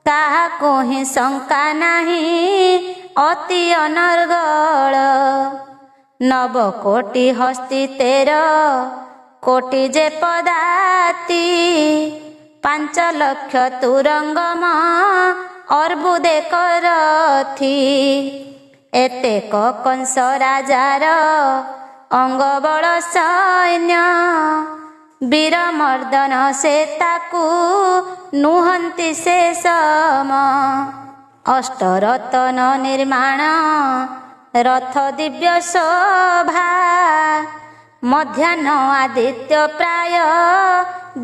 କାହାକୁ ହିଁ ଶଙ୍କା ନାହିଁ ଅତି ଅନର୍ଗଳ। ନବ କୋଟି ହସ୍ତି 13 କୋଟି ଯେ ପଦାତି, 5 ଲକ୍ଷ ତୁରଙ୍ଗମ ଅର୍ବୁଦେ କରଥି। ଏତେକ କଂସ ରାଜାର ଅଙ୍ଗବଳ ସୈନ୍ୟ, ବୀର ମର୍ଦନ ସେ ତାକୁ ନୁହନ୍ତି ସେ ସମ। ଅଷ୍ଟରତନ ନିର୍ମାଣ ରଥ ଦିବ୍ୟ ଶୋଭା, ମଧ୍ୟାହ୍ନ ଆଦିତ୍ୟ ପ୍ରାୟ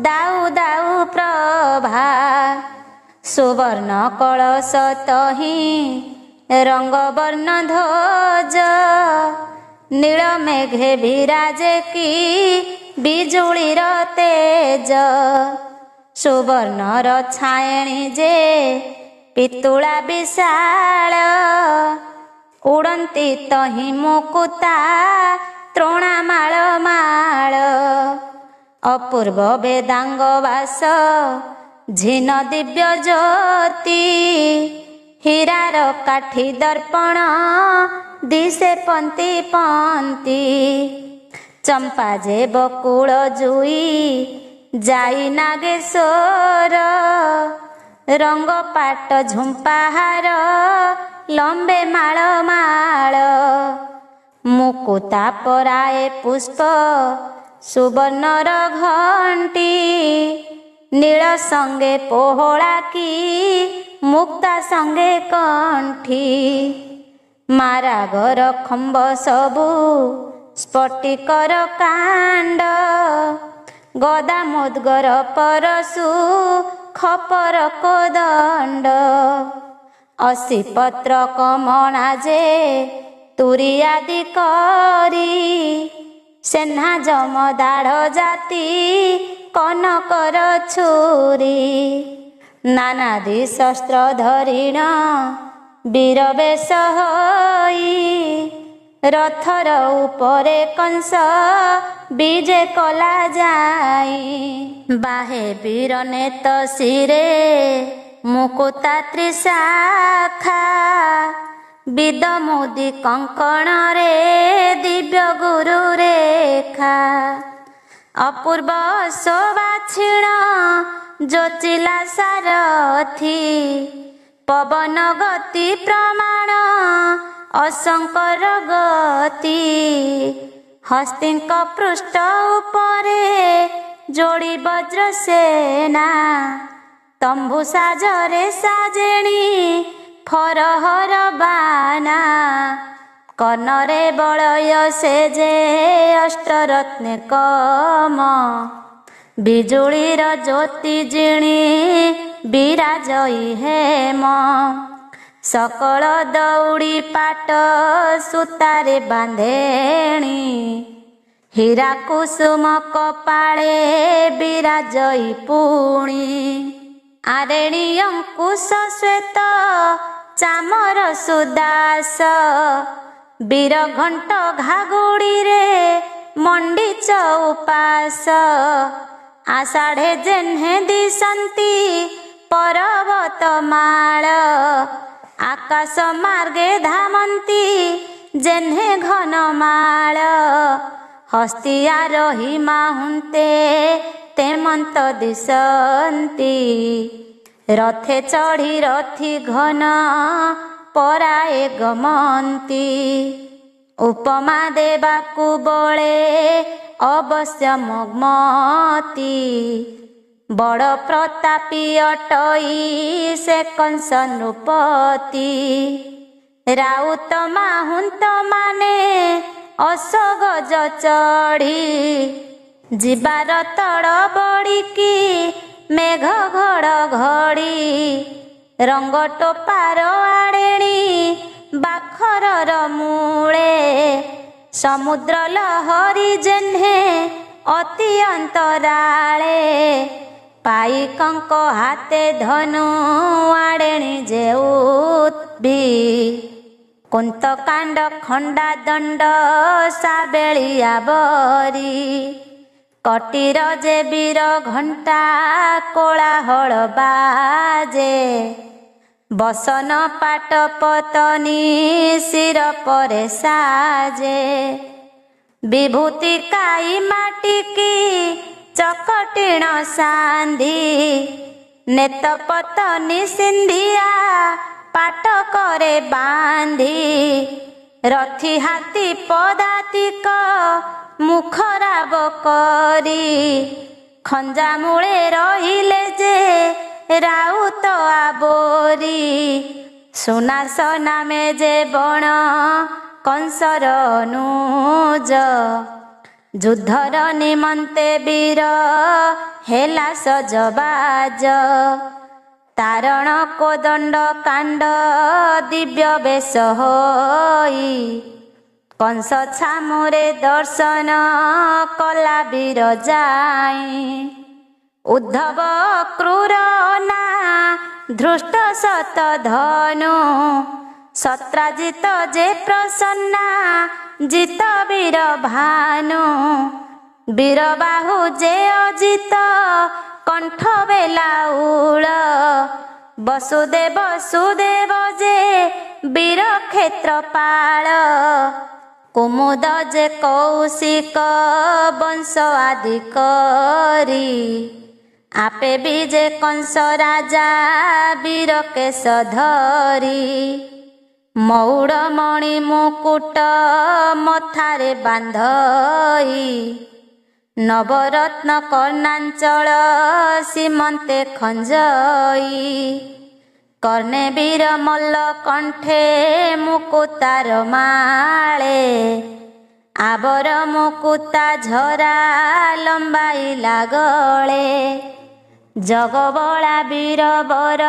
ଦାଉ ଦାଉ ପ୍ରଭା। ସୁବର୍ଣ୍ଣ କଳସ ତହିଁ ରଙ୍ଗବର୍ଣ୍ଣ ଧ୍ୱଜ, ନୀଳ ମେଘେ ବିରାଜେ କି ବିଜୁଳିର ତେଜ। ସୁବର୍ଣ୍ଣର ଛାଏଣି ଯେ ପିତୁଳା ବିଶାଳ, ଉଡ଼ନ୍ତି ତହିଁ ମୁକୁତା ତୃଣାମାଳ ମାଳ। ଅପୂର୍ବ ବେଦାଙ୍ଗ ବାସ ଝିନ ଦିବ୍ୟ ଜ୍ୟୋତି, ହୀରାର କାଠି ଦର୍ପଣ ଦିଶେ ପନ୍ତି ପନ୍ତି। ଚମ୍ପା ଯେ ବକୁଳ ଜୁଇ ଯାଇ ନାଗେଶ୍ୱର, ରଙ୍ଗ ପାଟ ଝୁମ୍ପାହାର ଲମ୍ବେ ମାଳ ମାଳ। ମୁକୁତା ପରାଏ ପୁଷ୍ପ ସୁବର୍ଣ୍ଣର ଘଣ୍ଟି, ନୀଳ ସଙ୍ଗେ ପୋହଳା କି ମୁକ୍ତା ସଙ୍ଗେ କଣ୍ଠି। ମାରାଗର ଖମ୍ବ ସବୁ ସ୍ଫଟିକର କାଣ୍ଡ, ଗଦା ମୁଦ୍ଗର ପରଶୁ ଖପର କୋଦଣ୍ଡ। 80 ପତ୍ର କମଳା ଯେ ତୁରୀ ଆଦି କରି, ସେହ୍ନା ଯମ ଦାଢ଼ ଜାତି କନକର ଛୁରୀ। ନାନାଦି ଶସ୍ତ୍ର ଧରିଣ ବୀର ବେଶ ହୋଇ, ରଥର ଉପରେ କଂସ ବିଜେ କଲା ଯାଇ। ବାହେ ବୀର ନେତ ଶିରେ ମୁକୁତା ତ୍ରିଶାଖା, ବିଦ ମୁଦି କଙ୍କଣରେ ଦିବ୍ୟ ଗୁରୁ ରେଖା। ଅପୂର୍ବ ଶୋଭା ଛିଣ ଯୋଚିଲା ସାରଥି, ପବନ ଗତି ପ୍ରମାଣ ଅଶଙ୍କର ଗତି। ହସ୍ତିଙ୍କ ପୃଷ୍ଠ ଉପରେ ଯୋଡ଼ି ବଜ୍ର ସେନା, ତମ୍ବୁ ସାଜରେ ସାଜେଣି ଫରହର ବାନା। କର୍ଣ୍ଣରେ ବଳୟ ସେ ଯେ ଅଷ୍ଟରତ୍ନେ କମ, ବିଜୁଳିର ଜ୍ୟୋତି ଜିଣି ବିରାଜଇ ହେମ। ସକଳ ଦଉଡ଼ି ପାଟ ସୂତାରେ ବାନ୍ଧେଣି, ହୀରା କୁସୁମ କପାଳେ ବିରାଜଇ ପୁଣି। ଆରେଣୀ ଅଙ୍କୁଶ ଶ୍ଵେତ ଚାମର ସୁଦାସ, ବୀର ଘଣ୍ଟ ଘାଗୁଡ଼ିରେ ମଣ୍ଡି ଚଉପାସ। ଆଷାଢ଼େ ଯେହ୍ନେ ଦିଶନ୍ତି ପର୍ବତ ମାଳ, ଆକାଶ ମାର୍ଗେ ଧାମନ୍ତି ଯେହ୍ନେ ଘନମାଳ। ହସ୍ତିଆ ରହି ମାହୁନ୍ତେ ତେମନ୍ତ ଦିଶନ୍ତି, ରଥେ ଚଢ଼ି ରଥି ଘନ ପରାଏ ଗମନ୍ତି। ଉପମା ଦେବାକୁ ବଳେ ଅବଶ୍ୟ ମଗ୍ମତି, बड़ प्रतापी अटई से कंस नृपति राउत माहुंत माने असगज चढ़ी जीवार तड़ बड़िकी मेघ घड़ घड़ी रंग टोपार आड़ेणी बाखरर मूले समुद्र लहरी जेह्ने अति अंतराले पाइकंक हाते धनु आड़ेणी जेउत्भी कुंतकांड खंडा दंड साबेलिया बरी कटीर जे वीर घंटा कोलाहल बाजे बसन पाट पतनी सिर परे साजे विभूति काई माटिकी चकटिण सांधी नेत पतनी सिंधिया पाट करे बांधी रथी हाथी पदातिक मुखराब करी खंजा मूले रहिले जे राउत आबोरी सुनास नामे जे बण कंसर अनुज युद्धर निमंते वीर हेला सजबाज तारण कोदंड कांड दिव्य बेश होई कंस छामुरे दर्शन कला वीर जाई उद्धव क्रूर ना धृष्ट सत धनु सत्राजित जे प्रसन्ना जित वीर भानु वीर बाहु जे अजित कंठ बेलाउल वसुदेव सुदेव जे वीर क्षेत्रपाल कुमुद जे कौशिक वंश आदि करी आपे भी जे कंस राजा वीर केश धरी मौड़ मणि मुकुट मथारे बांधई नवरत्न कर्णांचल सीमंते खंजई कर्णे वीर मल्ल कंठे मुकुतार माळे आबर मुकुता झरा लंबाई लागले जगबला वीर बर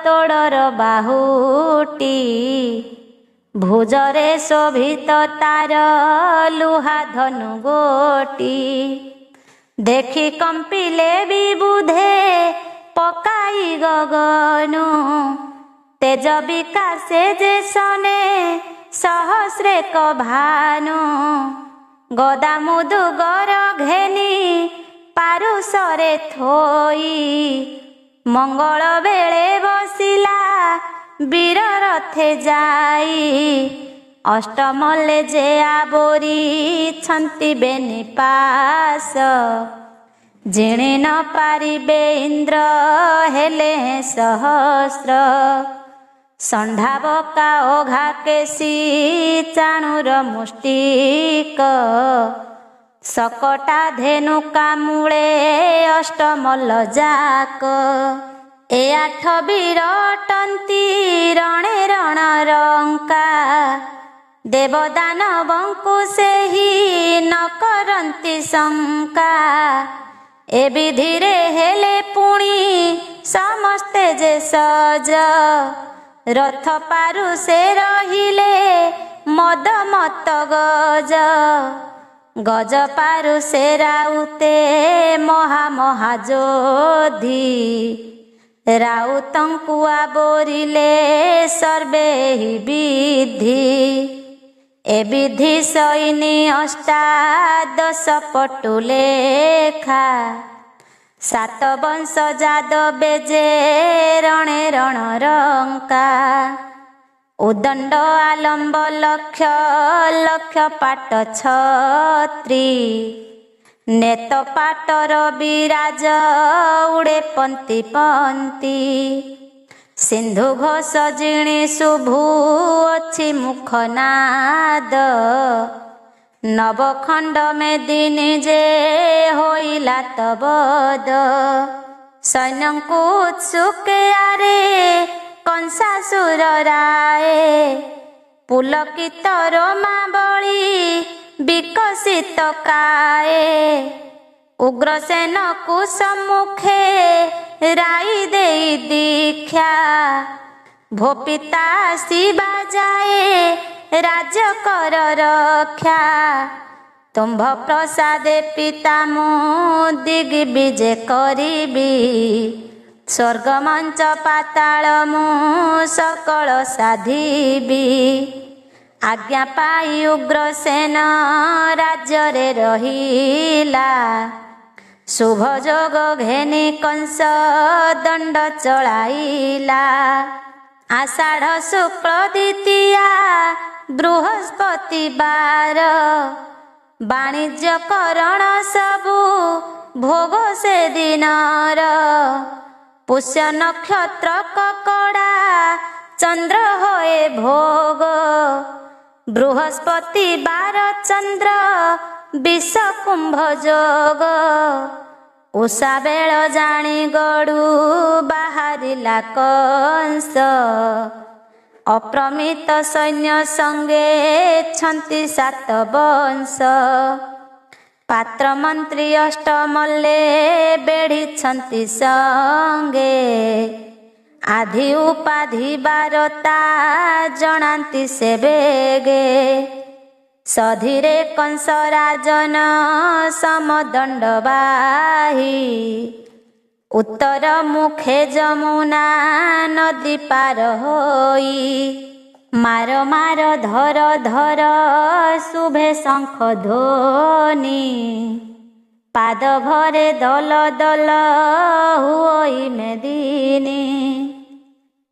तोड़र बाहुटी भुजरे शोभित तार लुहा धनु गोटी देखि कंपिले विबुधे पकाई गगनु तेज विकासे जे सने सहस्रे भानु गदा मुदुगर घेनी पारुसरे थोई मंगल बेले बसिला वीर रथे जाई अष्टमले जे आबोरी छंती बेनी पास जिणे न पारिबे इंद्र हेले सहस्र संधाबका ओघा केसी चाणुर मुष्टिक सकटा धेनुका मूले अष्टमल जाक ए आठ वीर टंती रणे रण रंका देवदानवंकु सेही न करंती शंका ए विधिरे हेले पुणी समस्ते जे सज रथ पारु से रहिले मद मत गज गज पारु से राउते महा महाजोधी राउतंकु आबोरिले सर्वे हि विधि ए विधि सैनी अष्टादश पटु लेखा सात वंश जादवे जे रणे रण रंका उदंड आलम्ब लक्ष लक्ष पाट छत्री नेत पाटर विराज उड़े पंती पंती सिंधु घोष जिणी शुभु अच्छी मुखनाद नवखंड में दिन जे होइला तबद सैन्यଙ୍କୁ उत्सुके आरे कंसासुर राये पुलकित रोमावली विकसित काये उग्रसेन को सम्मुखे राई देई दीक्षा भोपिता शिवा जाए राज्य कर रक्षा तुम्भ प्रसादे पिता मु दिग्विजय करिबी स्वर्ग मंच पाताल मु सकल साधिबी आज्ञा पाई उग्रसेन राज्य रे रहिला शुभ जोग घेनी कंस दंड चलाइला आषाढ़ शुक्ल द्वितीया बृहस्पतिवार वाणिज्य करण सबु भोग से दिनर पुष्य नक्षत्र ककड़ा चंद्र होए भोग बृहस्पतिवार चंद्र विष कुंभ जोग उषा बेल जानी गड़ू बाहरिला कंस अप्रमित सैन्य संगे छंती सात वंश पात्र मंत्री अष्टमल्ले बेढ़ी छंती संगे आधि उपाधि बारता जनांती से बेगे सधीरे कंस राजन समदंडबाही उत्तर मुखे जमुना नदी पार होई मार मार धर धर शुभे शंख ध्वनि पाद भरे दल दल हुई मेदिनी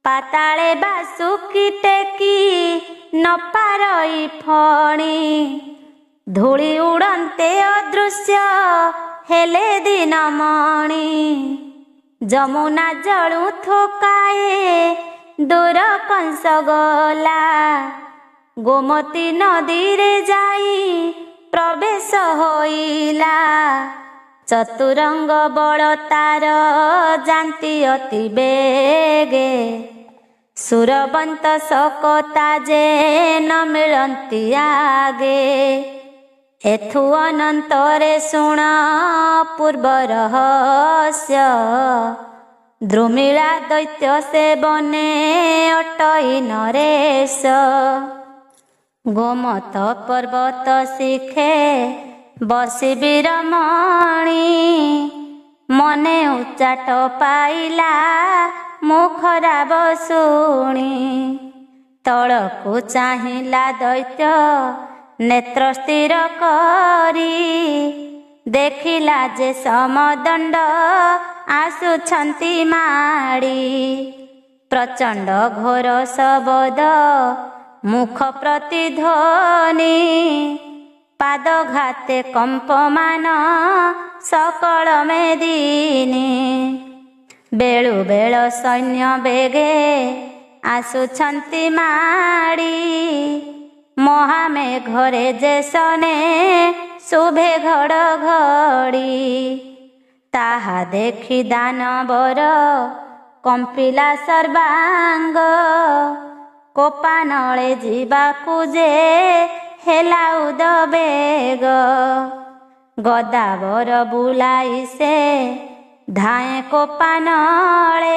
पाताले बासुकी टेकी न पारई फणी धूଳି उड़न्ते अदृश्य हेले दिनमणि जमुना जलू थोकाए दूर कंस गला गोमती नदी रे जाई प्रवेश होइला चतुरंग बल तार जानती अति बेगे सुरबंत सकता जे न मिलंती आगे एथु अनंतरे शुण पूर्व रहस्य द्रुमिला दैत्य से बने अटई नरेश गोमत पर्वत शिखे बसी वीरमणि मने उच्चाट पाइला मुखरा बसुणी तलकु चाहिला दैत्य नेत्र स्थिर करी देखिला जे समदंड आसुछंती माड़ी प्रचंड घोर शब्द मुख प्रतिध्वनि पाद घाते कंपमान सकल मेदिनी बेळु बेळ सैन्य बेगे आसुछंती माड़ी महामेघरे जेसने शुभे घड़घड़ी ताहा देखी दानवर कंपिला सर्वांग कोपानले जीवाकु जे हेला उदबेग गदावर बुलाई से धाए कोपानले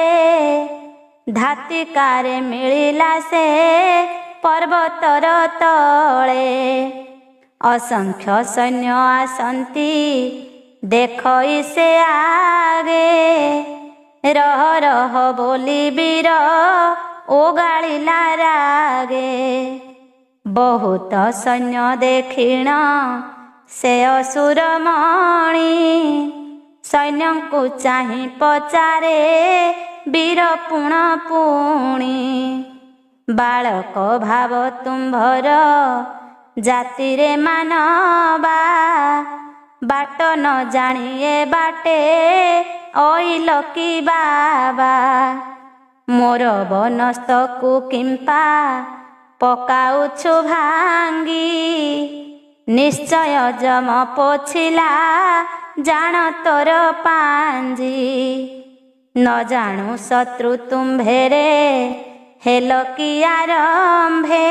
धातिकारे मिलिला से पर्वतर तले असंख्य सैन्य आसंती देखई से आगे रह रह बोली वीर ओगाଳିला रागे बहुत सैन्य देखिण से असुरमणि सैन्य को चाहि पचारे वीर पुण पुणी बालक भाव तुम्भर जाति रे मानवा बाट न जानिए बाटे ओइल की बाबा मोर बनस्तकु किंपा पकाउछु भांगी ନିଶ୍ଚୟ ଯମ ପୋଛିଲା ଜାଣ ତୋର ପାଞ୍ଜି। ନ ଜାଣୁ ଶତ୍ରୁ ତୁମ୍ଭେରେ ହେଲ କି ଆରମ୍ଭେ।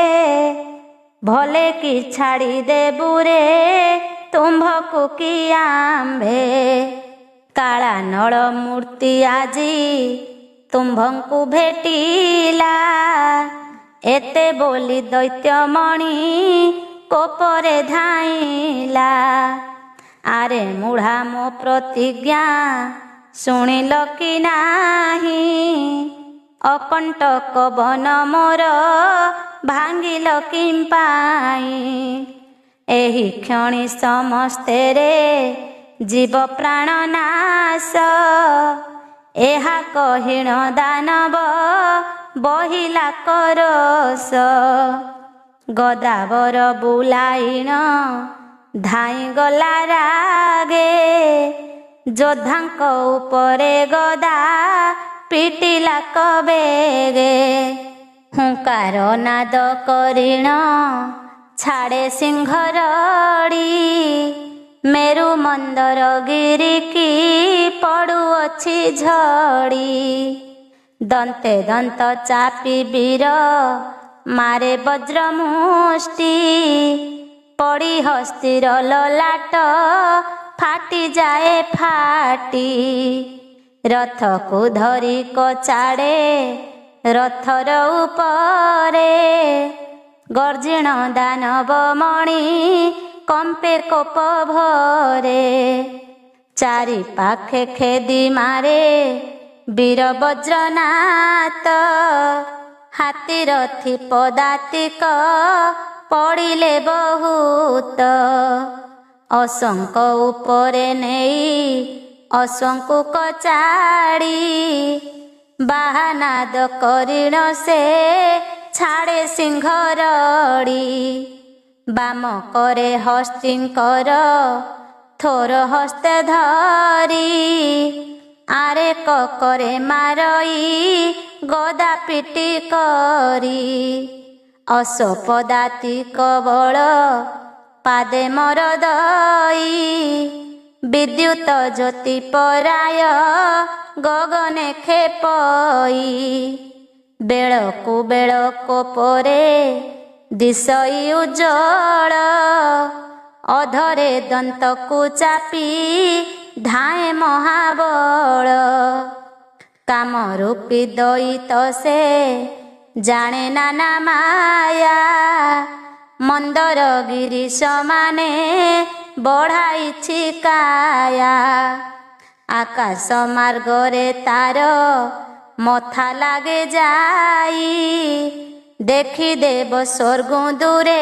ଭଲେ କି ଛାଡ଼ି ଦେବୁରେ ତୁମ୍ଭକୁ କି ଆମ୍ଭେ। କାଳା ନଳ ମୂର୍ତ୍ତି ଆଜି ତୁମ୍ଭଙ୍କୁ ଭେଟିଲା। ଏତେ ବୋଲି ଦୈତ୍ୟମଣି କୋପରେ ଧାଇଁଲା। ଆରେ ମୁଢ଼ା ମୋ ପ୍ରତିଜ୍ଞା ଶୁଣିଲ କି ନାହିଁ। ଅକଣ୍ଟକ ବନ ମୋର ଭାଙ୍ଗିଲ କିମ୍ପାଇଁ। ଏହି କ୍ଷଣି ସମସ୍ତେରେ ଜୀବ ପ୍ରାଣ ନାଶ। ଏହା କହିଣ ଦାନବ ବହିଲା କରସ। ଗଦାବର ବୁଲାଇଣ ଧାଇଁଗଲା ରାଗେ। ଯୋଦ୍ଧାଙ୍କ ଉପରେ ଗଦା ପିଟିଲା କବେଗେ। ହୁଙ୍କାର ନାଦ କରିଣ ଛାଡ଼େ ସିଂହ ରଡ଼ି। ମେରୁ ମନ୍ଦର ଗିରିକି ପଡ଼ୁଅଛି ଝଡ଼ି। ଦନ୍ତେ ଦନ୍ତ ଚାପି ବୀର ମାରେ ବଜ୍ର ମୁଷ୍ଟି। ପଡ଼ି ହସ୍ତିର ଲଲାଟ ଫାଟିଯାଏ ଫାଟି। ରଥକୁ ଧରି କଚାଡ଼େ ରଥର ଉପରେ। ଗର୍ଜିଣ ଦାନବ ମଣି କମ୍ପେ କୋପ ଭରେ। ଚାରି ପାଖେ ଖେଦି ମାରେ ବୀର ବଜ୍ରନାଥ। ହାତୀରଥି ପଦାତିକ ପଡ଼ିଲେ ବହୁତ। ଅଶ୍ୱଙ୍କ ଉପରେ ନେଇ ଅଶ୍ୱଙ୍କୁ କଚାଡ଼ି। ବାହାନାଦ କରିଣ ସେ ଛାଡ଼େ ସିଂହ ରଡ଼ି। ବାମ କରେ ହସ୍ତିଙ୍କର ଥୋର ହସ୍ତେ ଧରି। ଆରେ କରେ ମାରଇ ଗଦା ପିଟି କରି। ଅଶ୍ୱପଦାତିକ ବଳ ପାଦେ ମର ଦଇ। ବିଦ୍ୟୁତ ଜ୍ୟୋତି ପରାୟ ଗଗନେ ଖେପଇ। ବେଳକୁ ବେଳ କୋପରେ ଦିଶଇ ଉଜ୍ଜଳ। ଅଧରେ ଦନ୍ତକୁ ଚାପି ଧାଏଁ ମହାବଳ। କାମରୂପୀ ଦଇତ ସେ ଜାଣେ ନାନା ମାୟା। ମନ୍ଦର ଗିରି ସମାନେ ବଢ଼ାଇଛି କାୟା। ଆକାଶ ମାର୍ଗରେ ତାର ମଥା ଲାଗେ ଯାଇ। ଦେଖି ଦେବ ସ୍ୱର୍ଗ ଦୂରେ